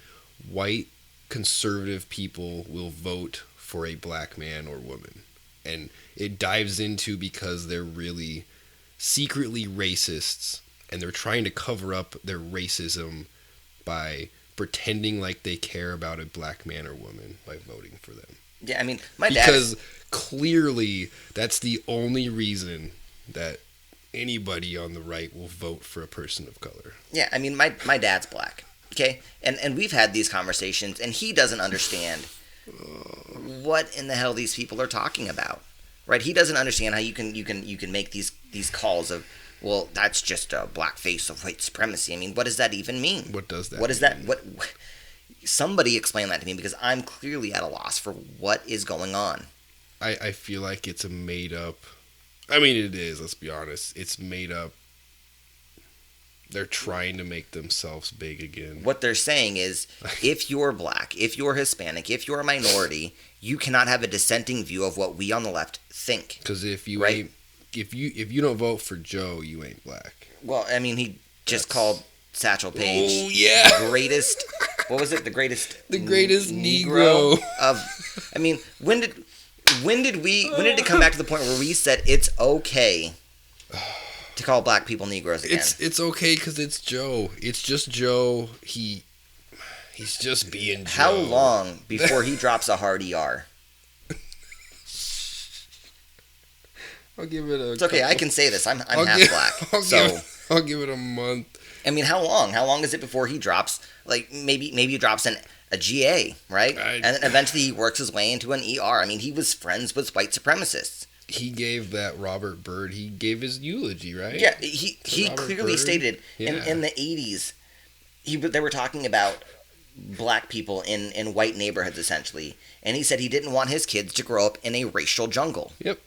white conservative people will vote for a black man or woman. And it dives into because they're really secretly racists and they're trying to cover up their racism by pretending like they care about a black man or woman by voting for them. Yeah, I mean, because clearly that's the only reason that anybody on the right will vote for a person of color. Yeah, I mean, my dad's black, okay? And we've had these conversations, and he doesn't understand what in the hell these people are talking about, right? He doesn't understand how you can make these calls of, well, that's just a black face of white supremacy. I mean, what does that even mean? What does that What is mean? that? What? Somebody explain that to me because I'm clearly at a loss for what is going on. I feel like it's a made up... I mean, it is, let's be honest. It's made up. They're trying to make themselves big again. What they're saying is, if you're black, if you're Hispanic, if you're a minority, you cannot have a dissenting view of what we on the left think. Because if you ain't... If you don't vote for Joe, you ain't black. Well, I mean, he just called Satchel Paige. Oh yeah, greatest. What was it? The greatest Negro of. I mean, when did it come back to the point where we said it's okay to call black people Negroes again? It's okay because it's Joe. It's just Joe. He's just being Joe. How long before he drops a hard ER? I'll give it a... It's okay, I can say this. I'm half black. I'll give it a month. I mean, how long? How long is it before he drops, maybe he drops a GA, right? And then eventually he works his way into an ER. I mean, he was friends with white supremacists. He gave that Robert Byrd, he gave his eulogy, right? Yeah, he clearly stated in the 80s, they were talking about black people in white neighborhoods, essentially. And he said he didn't want his kids to grow up in a racial jungle. Yep.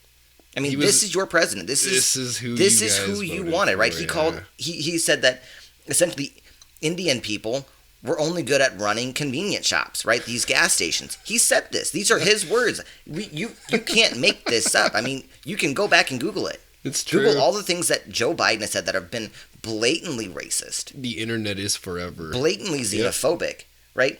I mean, this is your president. This is who you wanted, right? For, He said that essentially Indian people were only good at running convenience shops, right? These gas stations. He said this. These are his words. You can't make this up. I mean, you can go back and Google it. It's true. Google all the things that Joe Biden has said that have been blatantly racist. The internet is forever. Blatantly xenophobic, right?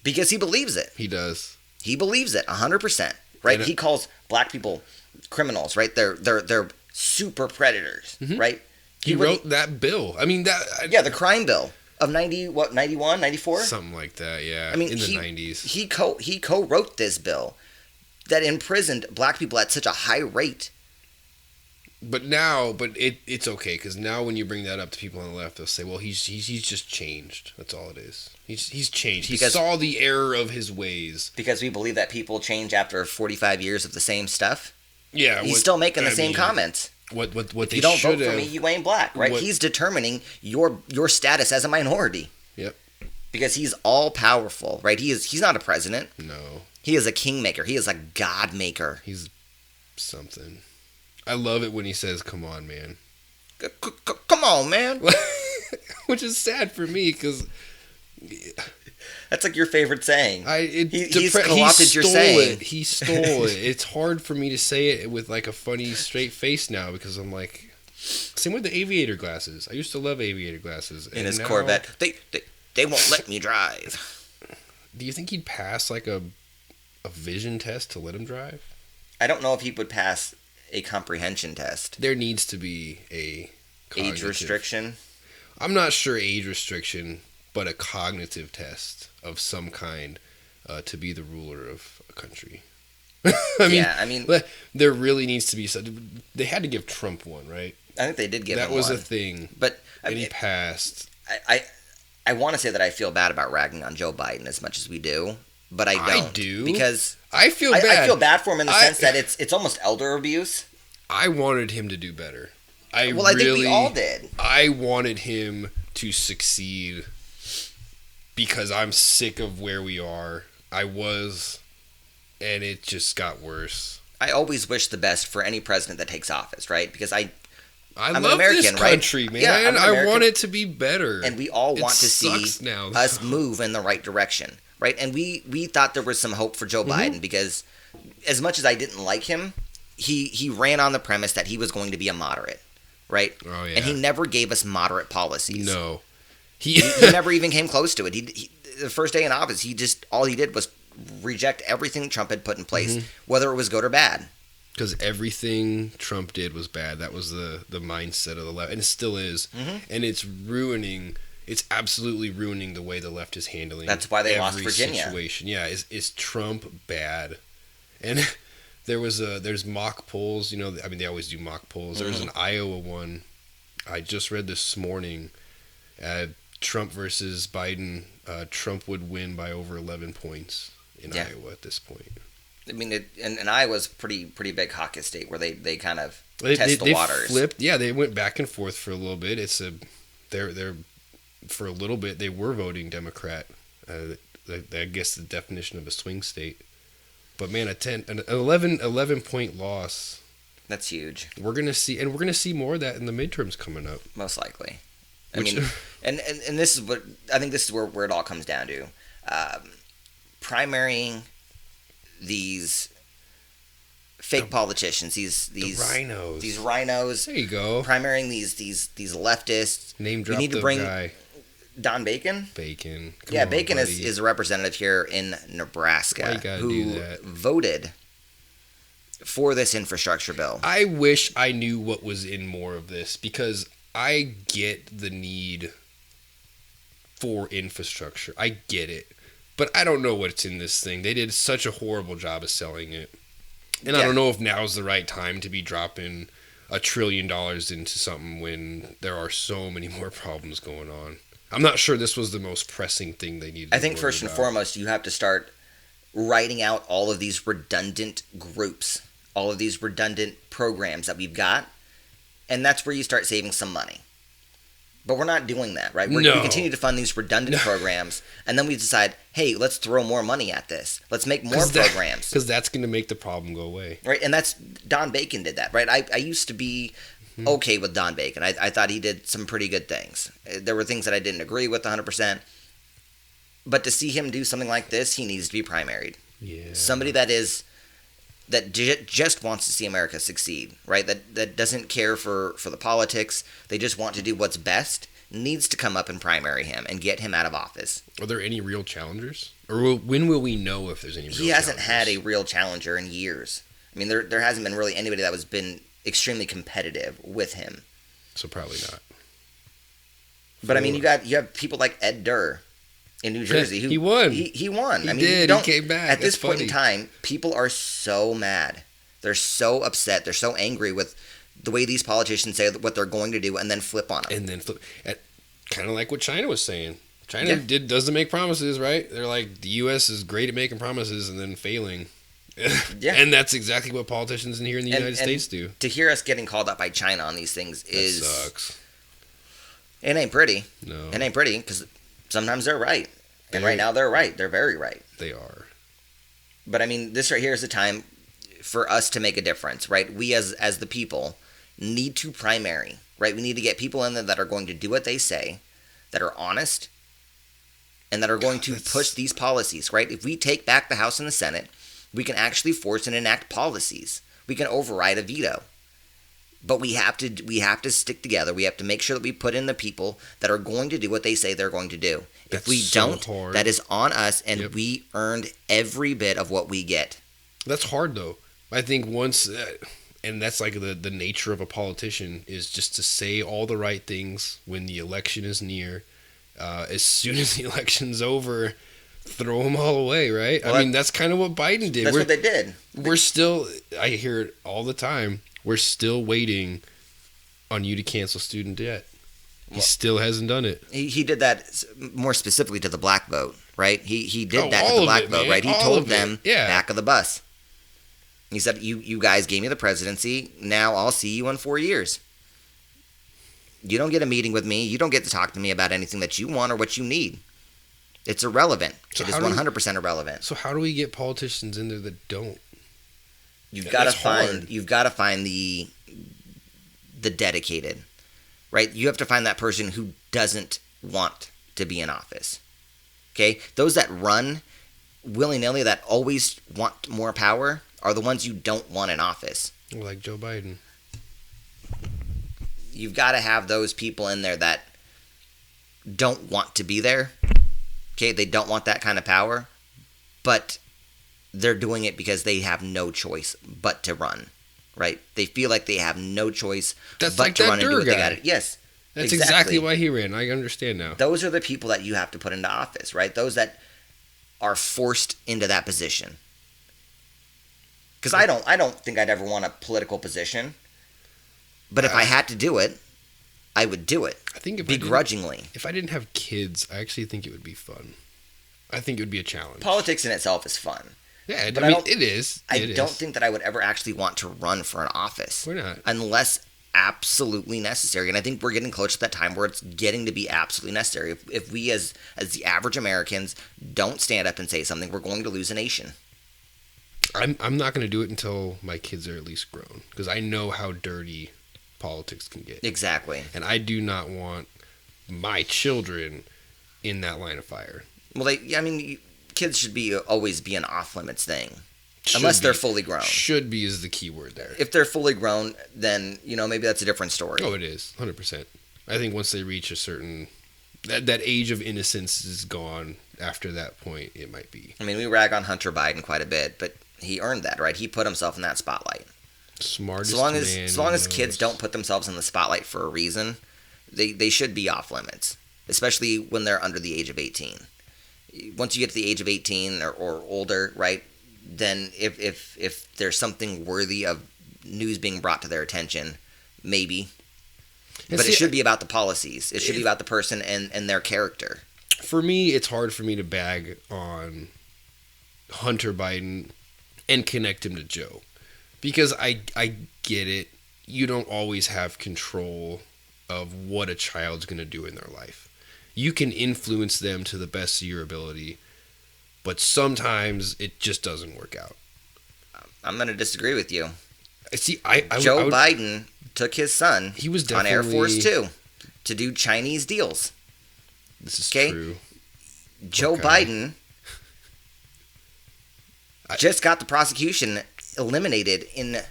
Because he believes it. He does. He believes it 100%, right? He calls black people criminals, right? They're super predators, right? He wrote that bill. I mean, the crime bill of 91, 94? Something like that, yeah. I mean, in the 90s. He co-wrote this bill that imprisoned black people at such a high rate. But it's okay, because now when you bring that up to people on the left, they'll say, well, he's just changed. That's all it is. He's changed. He saw the error of his ways. Because we believe that people change after 45 years of the same stuff? Yeah. He's still making the same comments. What they should have. If you don't vote for me, you ain't black, right? He's determining your status as a minority. Yep. Because he's all powerful, right? He's not a president. No. He is a kingmaker. He is a god maker. He's something. I love it when he says, "Come on, man." Come on, man. Which is sad for me, because that's like your favorite saying. He's co-opted your saying. He stole it. It's hard for me to say it with like a funny, straight face now, because I'm like, same with the aviator glasses. I used to love aviator glasses. In his Corvette, they won't let me drive. Do you think he'd pass like a vision test to let him drive? I don't know if he would pass a comprehension test. There needs to be a age restriction. I'm not sure age restriction, but a cognitive test of some kind to be the ruler of a country. I mean, there really needs to be some. They had to give Trump one, right? I think they did give him one. That was a thing. But he passed. I want to say that I feel bad about ragging on Joe Biden as much as we do, but I don't. I do, because I feel bad. I feel bad for him in the sense that it's almost elder abuse. I wanted him to do better. I think we all did. I wanted him to succeed because I'm sick of where we are. I was, and it just got worse. I always wish the best for any president that takes office, right? Because I'm love an American, this country, right? man. Yeah, I want it to be better. And we all want to see us move in the right direction, right? And we thought there was some hope for Joe Biden, because as much as I didn't like him, he ran on the premise that he was going to be a moderate, right? Oh, yeah. And he never gave us moderate policies. No. He never even came close to it. He the first day in office, all he did was reject everything Trump had put in place, whether it was good or bad. Because everything Trump did was bad. That was the mindset of the left, and it still is. And it's absolutely ruining the way the left is handling. That's why they lost Virginia. Situation. Yeah, is Trump bad? And there's mock polls. You know, I mean, they always do mock polls. There's an Iowa one I just read this morning. Trump versus Biden. Trump would win by over 11 points in Iowa at this point. I mean, and Iowa's pretty big caucus state where they kind of test the waters. Flipped. Yeah, they went back and forth for a little bit. They're for a little bit they were voting Democrat. I guess the definition of a swing state. But man, an 11 point loss. That's huge. We're gonna see more of that in the midterms coming up. Most likely. I mean, and this is what I think. This is where it all comes down to. Primarying these fake politicians, these rhinos. These rhinos. There you go. Primarying these leftists. Name drop you need to bring guy. Don Bacon. Bacon. Bacon is a representative here in Nebraska who voted for this infrastructure bill. I wish I knew what was in more of this, because I get the need for infrastructure. I get it. But I don't know what's in this thing. They did such a horrible job of selling it. And I don't know if now's the right time to be dropping $1 trillion into something when there are so many more problems going on. I'm not sure this was the most pressing thing they needed. I think first and foremost, you have to start writing out all of these redundant groups, all of these redundant programs that we've got. And that's where you start saving some money. But we're not doing that, right? We continue to fund these redundant programs, and then we decide, hey, let's throw more money at this. Let's make more programs. Because that's going to make the problem go away. Right, and Don Bacon did that, right? I used to be okay with Don Bacon. I thought he did some pretty good things. There were things that I didn't agree with 100%. But to see him do something like this, he needs to be primaried. Yeah. Somebody that just wants to see America succeed, right? That doesn't care for the politics. They just want to do what's best. Needs to come up and primary him and get him out of office. Are there any real challengers? Or when will we know if there's any real challengers? He hasn't had a real challenger in years. I mean, there hasn't been really anybody that was been extremely competitive with him. So probably not. But I mean, you have people like Ed Durr in New Jersey. Who, he won. He won. He did. He came back. At this point in time, people are so mad. They're so upset. They're so angry with the way these politicians say what they're going to do and then flip on them. And then flip. Kind of like what China was saying. China doesn't make promises, right? They're like, the U.S. is great at making promises and then failing. Yeah. And that's exactly what politicians here in the United States do. To hear us getting called out by China on these things sucks. It ain't pretty. No. It ain't pretty because sometimes they're right. And Right. right now they're right. They're very right. They are. But I mean, this right here is the time for us to make a difference, right? We as the people need to primary, right? We need to get people in there that are going to do what they say, that are honest, and that are going to push these policies, right? If we take back the House and the Senate, we can actually force and enact policies. We can override a veto. But we have to stick together. We have to make sure that we put in the people that are going to do what they say they're going to do. If we don't, that is on us, and we earned every bit of what we get. That's hard, though. I think once, and that's like the nature of a politician, is just to say all the right things when the election is near. As soon as the election's over, throw them all away, right? Well, I mean, that's kind of what Biden did. That's what they did. We're still, I hear it all the time, we're still waiting on you to cancel student debt. He still hasn't done it. He did that more specifically to the black vote, right? He did that to the black vote, right? He told them back of the bus. He said, you guys gave me the presidency. Now I'll see you in 4 years. You don't get a meeting with me. You don't get to talk to me about anything that you want or what you need. It's irrelevant. It is 100% irrelevant. So how do we get politicians in there that don't? You've got to find the dedicated, right? You have to find that person who doesn't want to be in office. Okay? Those that run willy-nilly, that always want more power, are the ones you don't want in office. Like Joe Biden. You've got to have those people in there that don't want to be there. Okay? They don't want that kind of power, but they're doing it because they have no choice but to run, right? They feel like they have no choice but like to run and do what guy. they got to. Yes, that's exactly why he ran. I understand now. Those are the people that you have to put into office, right? Those that are forced into that position. Because I don't think I'd ever want a political position, but if I had to do it, I would do it. I think begrudgingly. If I didn't have kids, I actually think it would be fun. I think it would be a challenge. Politics in itself is fun. Yeah, but I mean, it is. I don't think that I would ever actually want to run for an office. We're not. Unless absolutely necessary. And I think we're getting close to that time where it's getting to be absolutely necessary. If we as the average Americans don't stand up and say something, we're going to lose a nation. I'm not going to do it until my kids are at least grown. Because I know how dirty politics can get. Exactly. And I do not want my children in that line of fire. Well, kids should always be an off-limits thing. Unless they're fully grown. Should be is the key word there. If they're fully grown, then, maybe that's a different story. Oh, it is. 100%. I think once they reach a certain... That age of innocence is gone. After that point, it might be. I mean, we rag on Hunter Biden quite a bit, but he earned that, right? He put himself in that spotlight. Smartest man. As long as kids don't put themselves in the spotlight for a reason, they should be off-limits. Especially when they're under the age of 18. Once you get to the age of 18 or older, right, then if there's something worthy of news being brought to their attention, maybe. But it should be about the policies. It should be about the person and their character. For me, it's hard for me to bag on Hunter Biden and connect him to Joe. Because I get it. You don't always have control of what a child's going to do in their life. You can influence them to the best of your ability, but sometimes it just doesn't work out. I'm going to disagree with you. See, Joe Biden took his son he was on Air Force definitely- 2 to do Chinese deals. This is Okay? true. Joe guy. Biden just got the prosecution eliminated in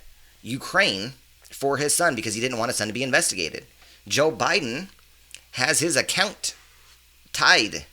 Ukraine for his son because he didn't want his son to be investigated. Joe Biden has his account tied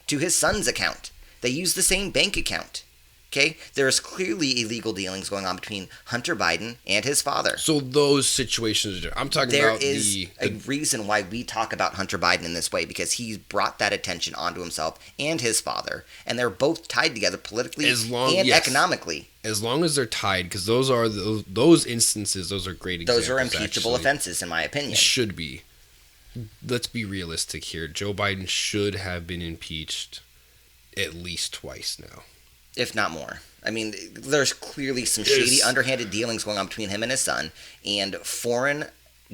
to his son's account. They use the same bank account. Okay? There is clearly illegal dealings going on between Hunter Biden and his father. So those situations, I'm talking There about is a reason why we talk about Hunter Biden in this way, because he's brought that attention onto himself and his father, and they're both tied together politically and economically. As long as they're tied, because those instances, those are great examples. Those are impeachable actually. offenses, in my opinion. Should be. Let's be realistic here. Joe Biden should have been impeached at least twice now. If not more. I mean, there's clearly some shady, underhanded dealings going on between him and his son, and foreign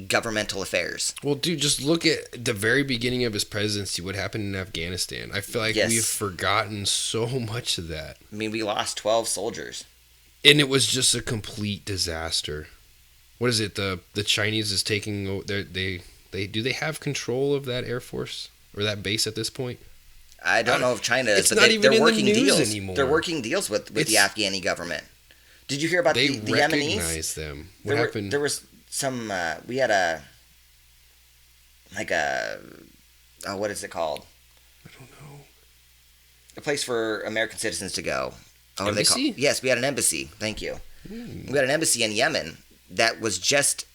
governmental affairs. Well, dude, just look at the very beginning of his presidency, what happened in Afghanistan. I feel like we've forgotten so much of that. I mean, we lost 12 soldiers. And it was just a complete disaster. What is it? The Chinese is taking... They have control of that Air Force? Or that base at this point? I don't know if China is, but they're working deals anymore. They're working deals with the Afghani government. Did you hear about the Yemenis? They recognize them. What happened? There was some. We had what is it called? I don't know. A place for American citizens to go. What are they called? Yes, we had an embassy. Thank you. We had an embassy in Yemen that was just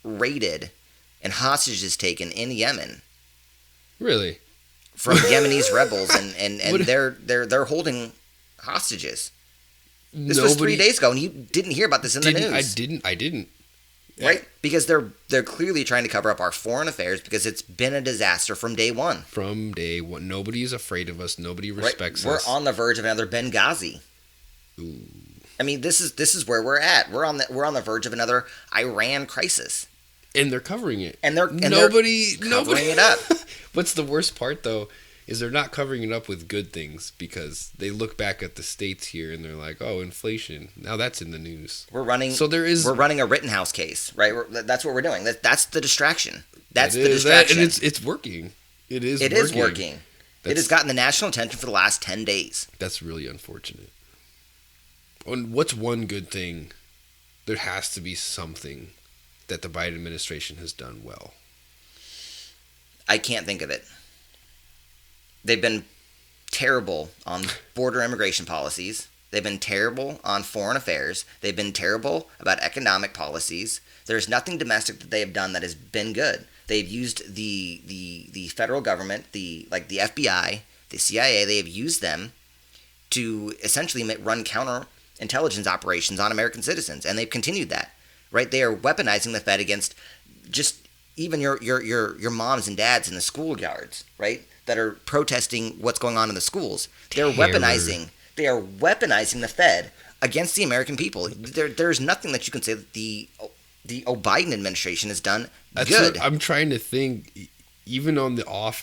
raided and hostages taken in Yemen. Really? From Yemenis rebels, and they're holding hostages. This was 3 days ago, and you didn't hear about this in the news. I didn't. Right? Because they're clearly trying to cover up our foreign affairs, because it's been a disaster from day one. From day one. Nobody is afraid of us. Nobody respects us. We're on the verge of another Benghazi. Ooh. I mean, this is where we're at. We're on the verge of another Iran crisis. And they're covering it. And they're covering it up. What's the worst part, though, is they're not covering it up with good things, because they look back at the states here and they're like, oh, inflation. Now that's in the news. We're running a Rittenhouse case, right? That's what we're doing. That's the distraction. That's the distraction. And it's working. It is working. It has gotten the national attention for the last 10 days. That's really unfortunate. And what's one good thing? There has to be something that the Biden administration has done well. I can't think of it. They've been terrible on border immigration policies. They've been terrible on foreign affairs. They've been terrible about economic policies. There's nothing domestic that they have done that has been good. They've used the federal government, the FBI, the CIA. They have used them to essentially run counterintelligence operations on American citizens, and they've continued that. Right? They are weaponizing the Fed against just even your moms and dads in the schoolyards, right? That are protesting what's going on in the schools. They are weaponizing the Fed against the American people. There's nothing that you can say that the Biden administration has done good. I'm trying to think, even on the I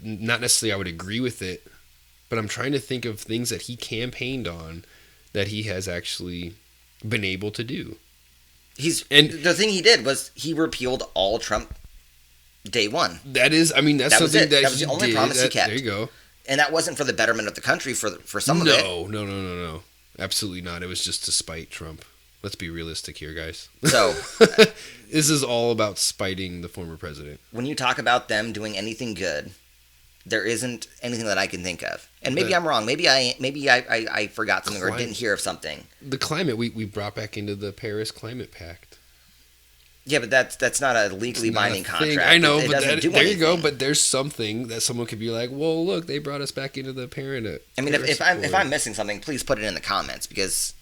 not necessarily I would agree with it, but I'm trying to think of things that he campaigned on that he has actually been able to do. The thing he did was he repealed all Trump day one. That's something that was the only promise he kept. There you go. And that wasn't for the betterment of the country for some of it. No. Absolutely not. It was just to spite Trump. Let's be realistic here, guys. So this is all about spiting the former president. When you talk about them doing anything good, there isn't anything that I can think of. And maybe I'm wrong. Maybe I forgot something or didn't hear of something. The climate, we brought back into the Paris Climate Pact. Yeah, but that's not a legally binding contract. I know, but there you go. But there's something that someone could be like, well, look, they brought us back into the Paris. I mean, if I'm missing something, please put it in the comments, because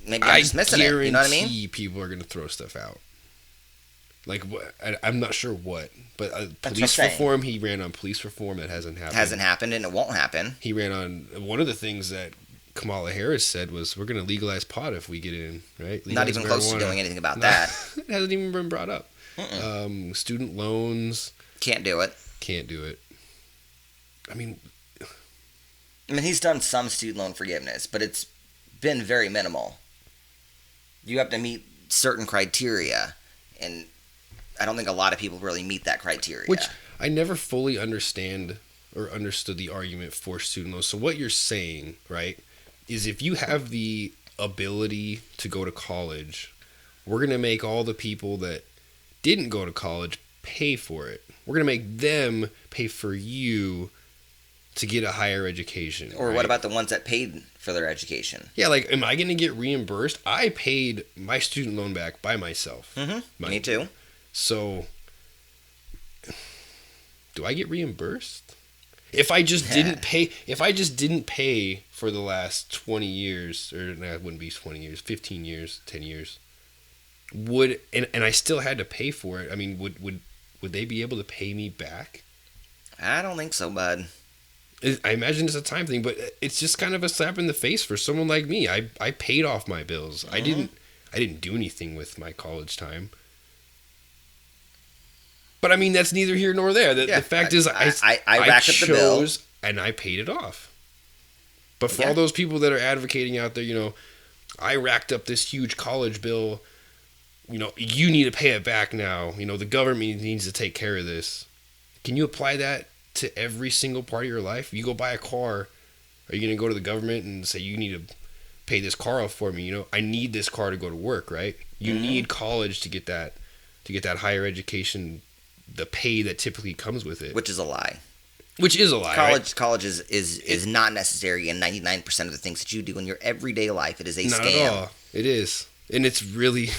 maybe I'm just missing it. You know what I mean? I guarantee people are going to throw stuff out. Like, I'm not sure what, but police reform, he ran on police reform. That hasn't happened. Hasn't happened, and it won't happen. He ran on, one of the things that Kamala Harris said was, we're going to legalize pot if we get in, right? Legalize not even marijuana. Close to doing anything about that. It hasn't even been brought up. Student loans. Can't do it. I mean, he's done some student loan forgiveness, but it's been very minimal. You have to meet certain criteria, and I don't think a lot of people really meet that criteria. Which I never fully understood the argument for student loans. So what you're saying, right, is if you have the ability to go to college, we're going to make all the people that didn't go to college pay for it. We're going to make them pay for you to get a higher education. Or right? what about the ones that paid for their education? Yeah, like, am I going to get reimbursed? I paid my student loan back by myself. Mm-hmm. Me too. So, do I get reimbursed? If I just didn't pay for the last 20 years, or that wouldn't be 20 years, 15 years, 10 years, and I still had to pay for it, I mean, would they be able to pay me back? I don't think so, bud. I imagine it's a time thing, but it's just kind of a slap in the face for someone like me. I paid off my bills. Mm-hmm. I didn't do anything with my college time. But I mean, that's neither here nor there. The fact is, I racked up the bill and I paid it off. But for all those people that are advocating out there, I racked up this huge college bill. You need to pay it back now. The government needs to take care of this. Can you apply that to every single part of your life? You go buy a car, are you going to go to the government and say, you need to pay this car off for me? I need this car to go to work, right? You need college to get that higher education, the pay that typically comes with it. Which is a lie. College is not necessary in 99% of the things that you do in your everyday life. It is a not scam. At all. It is. And it's really,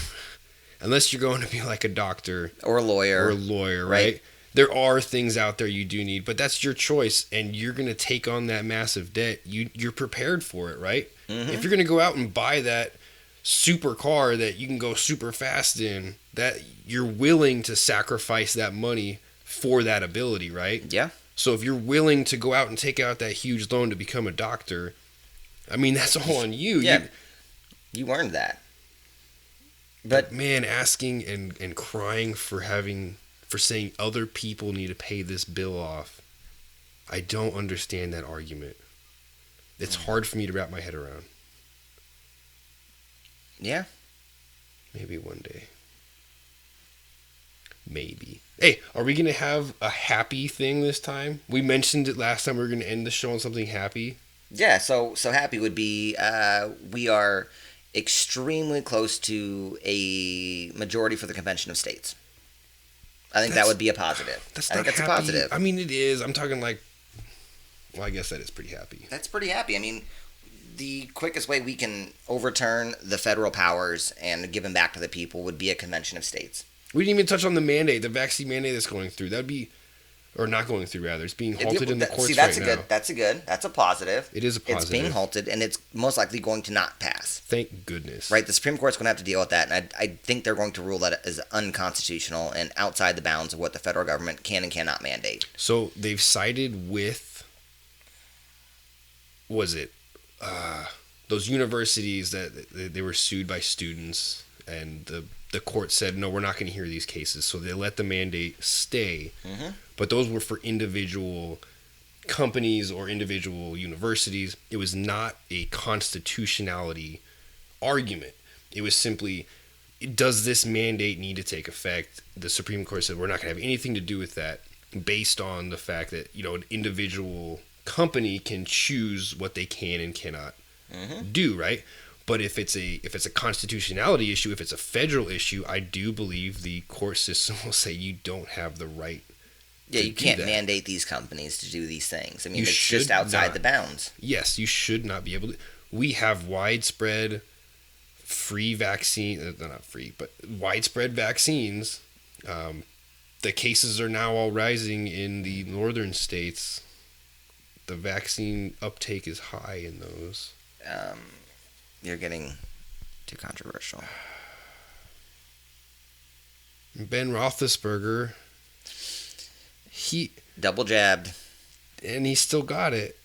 unless you're going to be like a doctor. Or a lawyer. Right? There are things out there you do need, but that's your choice, and you're going to take on that massive debt. You're prepared for it, right? Mm-hmm. If you're going to go out and buy that super car that you can go super fast in, that you're willing to sacrifice that money for that ability, right? Yeah. So if you're willing to go out and take out that huge loan to become a doctor, I mean, that's all on you. Yeah. You earned that. But man, asking and crying for saying other people need to pay this bill off, I don't understand that argument. It's hard for me to wrap my head around. Yeah. Maybe one day. Maybe. Hey, are we going to have a happy thing this time? We mentioned it last time we were going to end the show on something happy. Yeah, so happy would be we are extremely close to a majority for the Convention of States. I think that would be a positive. That's I not think that's happy. a positive. I mean, it is. I'm talking like, well, I guess that is pretty happy. That's pretty happy. I mean, the quickest way we can overturn the federal powers and give them back to the people would be a Convention of States. We didn't even touch on the vaccine mandate that's going through. That would be, or not going through rather. It's being halted in the courts right now. That's a positive. It is a positive. It's being halted, and it's most likely going to not pass. Thank goodness. Right, the Supreme Court's going to have to deal with that, and I think they're going to rule that as unconstitutional and outside the bounds of what the federal government can and cannot mandate. So they've sided with, those universities that they were sued by students, and the court said, no, we're not going to hear these cases. So they let the mandate stay. Mm-hmm. But those were for individual companies or individual universities. It was not a constitutionality argument. It was simply, does this mandate need to take effect? The Supreme Court said, we're not going to have anything to do with that, based on the fact that, an individual company can choose what they can and cannot do, right? But if it's a constitutionality issue, if it's a federal issue, I do believe the court system will say you don't have the right. Yeah, you can't mandate these companies to do these things. I mean, it's just outside the bounds. Yes, you should not be able to. We have widespread free vaccine, not free, but widespread vaccines. The cases are now all rising in the northern states. The vaccine uptake is high in those. You're getting too controversial. Ben Roethlisberger, he double jabbed, and he still got it.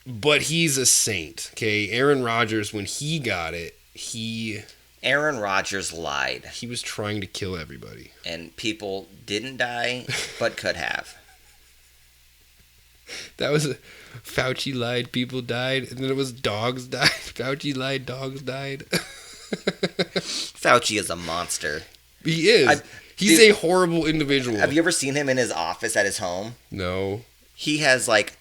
But he's a saint, okay? Aaron Rodgers, when he got it, Aaron Rodgers lied. He was trying to kill everybody. And people didn't die, but could have. That was Fauci lied, people died, and then it was dogs died. Fauci lied, dogs died. Fauci is a monster. He is. He's a horrible individual. Have you ever seen him in his office at his home? No. He has like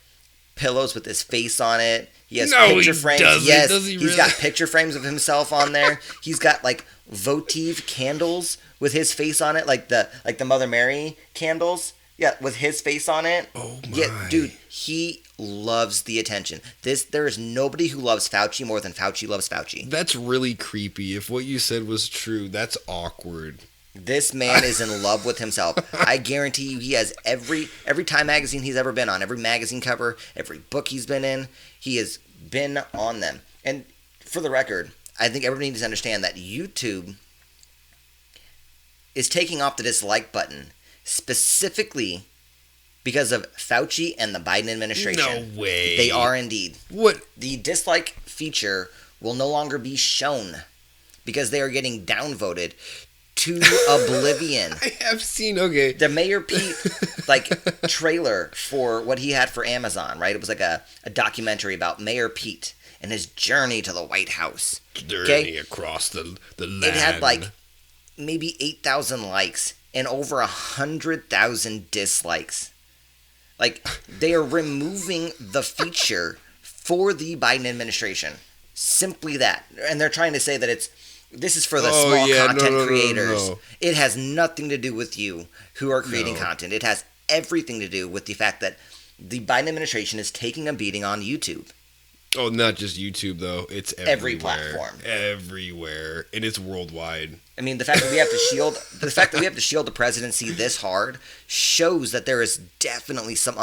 pillows with his face on it. He has No, picture he frames. doesn't. Yes, Does he he's really? got picture frames of himself on there. He's got like votive candles with his face on it, like the Mother Mary candles. Yeah, with his face on it. Oh my. Yeah, dude, he loves the attention. There is nobody who loves Fauci more than Fauci loves Fauci. That's really creepy. If what you said was true, that's awkward. This man is in love with himself. I guarantee you he has every Time magazine he's ever been on, every magazine cover, every book he's been in, he has been on them. And for the record, I think everybody needs to understand that YouTube is taking off the dislike button specifically because of Fauci and the Biden administration. No way. They are indeed. What? The dislike feature will no longer be shown because they are getting downvoted to oblivion. I have seen, okay. The Mayor Pete trailer for what he had for Amazon, right? It was like a documentary about Mayor Pete and his journey to the White House. Journey across the land. It had maybe 8,000 likes and over 100,000 dislikes. They are removing the feature for the Biden administration. Simply that. And they're trying to say that this is for the small content creators. No. It has nothing to do with you who are creating content. It has everything to do with the fact that the Biden administration is taking a beating on YouTube. Oh, not just YouTube, though. It's everywhere. Every platform. Everywhere. And it's worldwide. I mean, the fact that we have to shield the presidency this hard shows that there is definitely some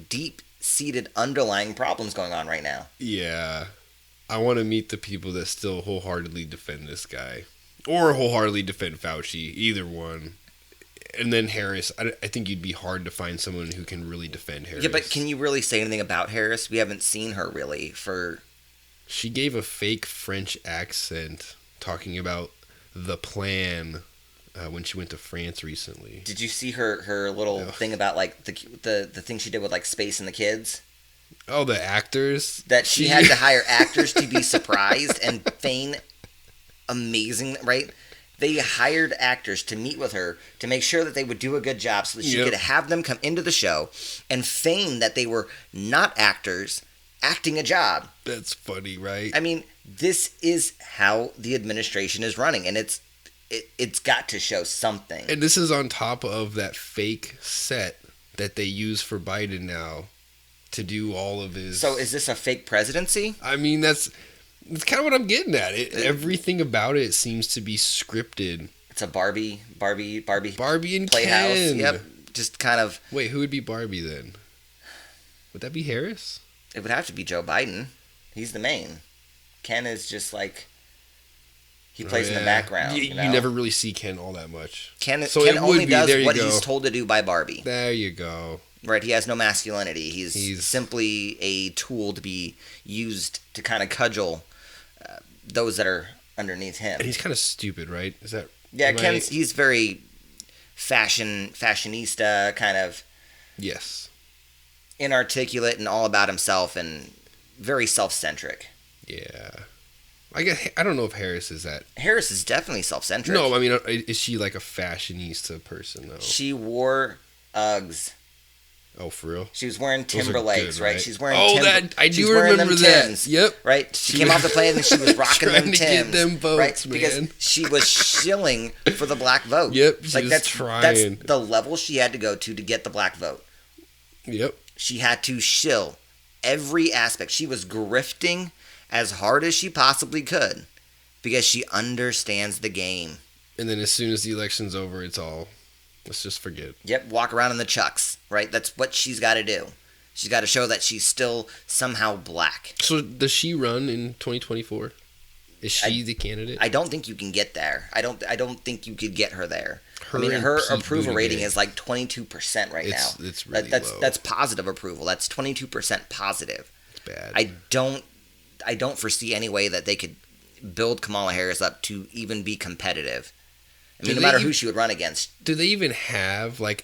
deep-seated underlying problems going on right now. Yeah. I want to meet the people that still wholeheartedly defend this guy. Or wholeheartedly defend Fauci. Either one. And then Harris. I think you'd be hard to find someone who can really defend Harris. Yeah, but can you really say anything about Harris? We haven't seen her really for... She gave a fake French accent talking about the plan when she went to France recently. Did you see her little thing about the thing she did with Space and the Kids? Oh, the actors? That she had to hire actors to be surprised and feign amazing, right? They hired actors to meet with her to make sure that they would do a good job so that she could have them come into the show and feign that they were not actors acting a job. That's funny, right? I mean, this is how the administration is running, and it's got to show something. And this is on top of that fake set that they use for Biden now to do all of his... So is this a fake presidency? I mean, that's kind of what I'm getting at. Everything about it seems to be scripted. It's a Barbie and Playhouse. Ken. Yep, just kind of... Wait, who would be Barbie then? Would that be Harris? It would have to be Joe Biden. He's the main. Ken is just he plays in the background. You never really see Ken all that much. Ken only does what he's told to do by Barbie. There you go. Right, he has no masculinity. He's simply a tool to be used to kind of cudgel those that are underneath him. And he's kind of stupid, right? Is that... Yeah, he's very fashionista, kind of... Yes. Inarticulate and all about himself and very self-centric. Yeah. I don't know if Harris is that. Harris is definitely self-centric. No, I mean, is she like a fashionista person, though? She wore Uggs. Oh, for real? She was wearing Timberlakes, right? She's wearing I do remember that. Tims, yep. Right? She came off the plane and she was rocking them Tims. Trying to get them votes, right? man. Because she was shilling for the black vote. Yep, she was trying. That's the level she had to go to get the black vote. Yep. She had to shill every aspect. She was grifting as hard as she possibly could because she understands the game. And then as soon as the election's over, it's all... Let's just forget. Yep, walk around in the chucks, right? That's what she's got to do. She's got to show that she's still somehow black. So does she run in 2024? Is she the candidate? I don't think you can get there. I don't think you could get her there. Her her approval rating is 22% right now. It's really low. That's positive approval. That's 22% positive. It's bad. I don't foresee any way that they could build Kamala Harris up to even be competitive. I mean, no matter who she would run against. Do they even have a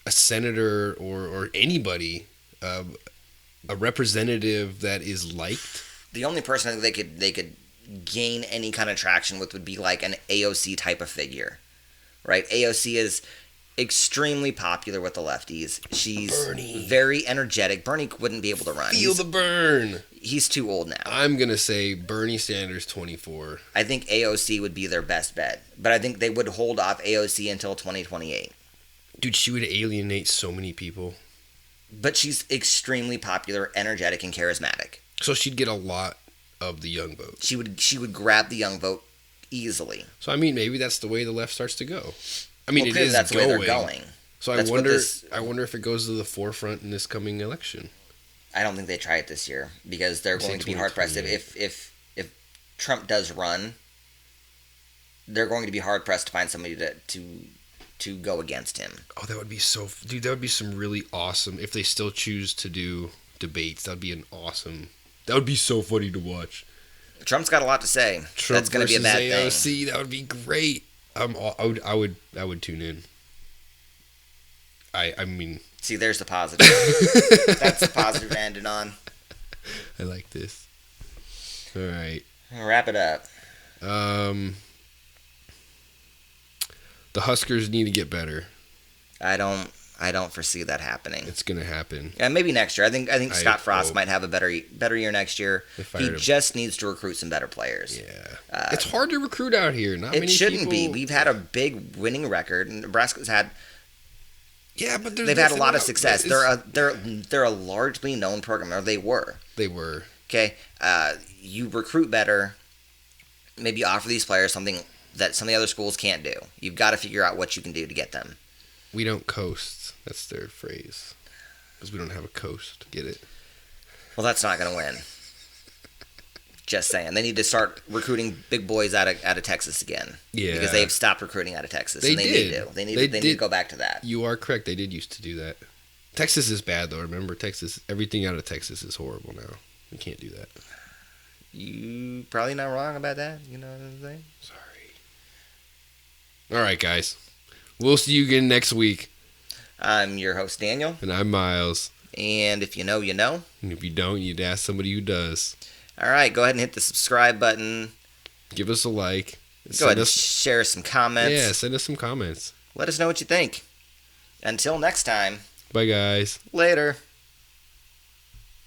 senator or anybody, a representative that is liked? The only person they could gain any kind of traction with would be like an AOC type of figure, right? AOC is extremely popular with the lefties. She's very energetic. Bernie wouldn't be able to run. Feel the burn. He's too old now. I'm going to say Bernie Sanders 24. I think AOC would be their best bet, but I think they would hold off AOC until 2028. Dude, she would alienate so many people. But she's extremely popular, energetic, and charismatic. So she'd get a lot of the young vote. She would grab the young vote easily. So I mean, maybe that's the way the left starts to go. I mean, it is that's going. The way they're going. So I wonder if it goes to the forefront in this coming election. I don't think they try it this year because they're going to be hard pressed. If Trump does run, they're going to be hard pressed to find somebody to go against him. Oh, that would be dude. That would be some really awesome. If they still choose to do debates, that'd be That would be so funny to watch. Trump's got a lot to say. Trump That's going to be a bad AOC, thing. That would be great. I would tune in. I mean, see, there's the positive. That's the positive to end it on. I like this. All right. I'll wrap it up. The Huskers need to get better. I don't foresee that happening. It's gonna happen. Yeah, maybe next year. I think Scott Frost might have a better year next year. He just needs to recruit some better players. Yeah, it's hard to recruit out here. It shouldn't be. We've had a big winning record, and Nebraska's had. Yeah, but they've had a lot of success. They're a largely known program, or they were. They were. Okay, you recruit better. Maybe offer these players something that some of the other schools can't do. You've got to figure out what you can do to get them. We don't coast. That's their phrase. Because we don't have a coast. Get it? Well, that's not going to win. Just saying. They need to start recruiting big boys out of Texas again. Yeah. Because they've stopped recruiting out of Texas. They need did. They need to go back to that. You are correct. They did used to do that. Texas is bad, though. Remember, everything out of Texas is horrible now. We can't do that. You probably not wrong about that. You know what I'm saying? Sorry. All right, guys. We'll see you again next week. I'm your host, Daniel. And I'm Miles. And if you know, you know. And if you don't, you'd ask somebody who does. All right, go ahead and hit the subscribe button. Give us a like. Go ahead and share some comments. Yeah, send us some comments. Let us know what you think. Until next time. Bye, guys. Later.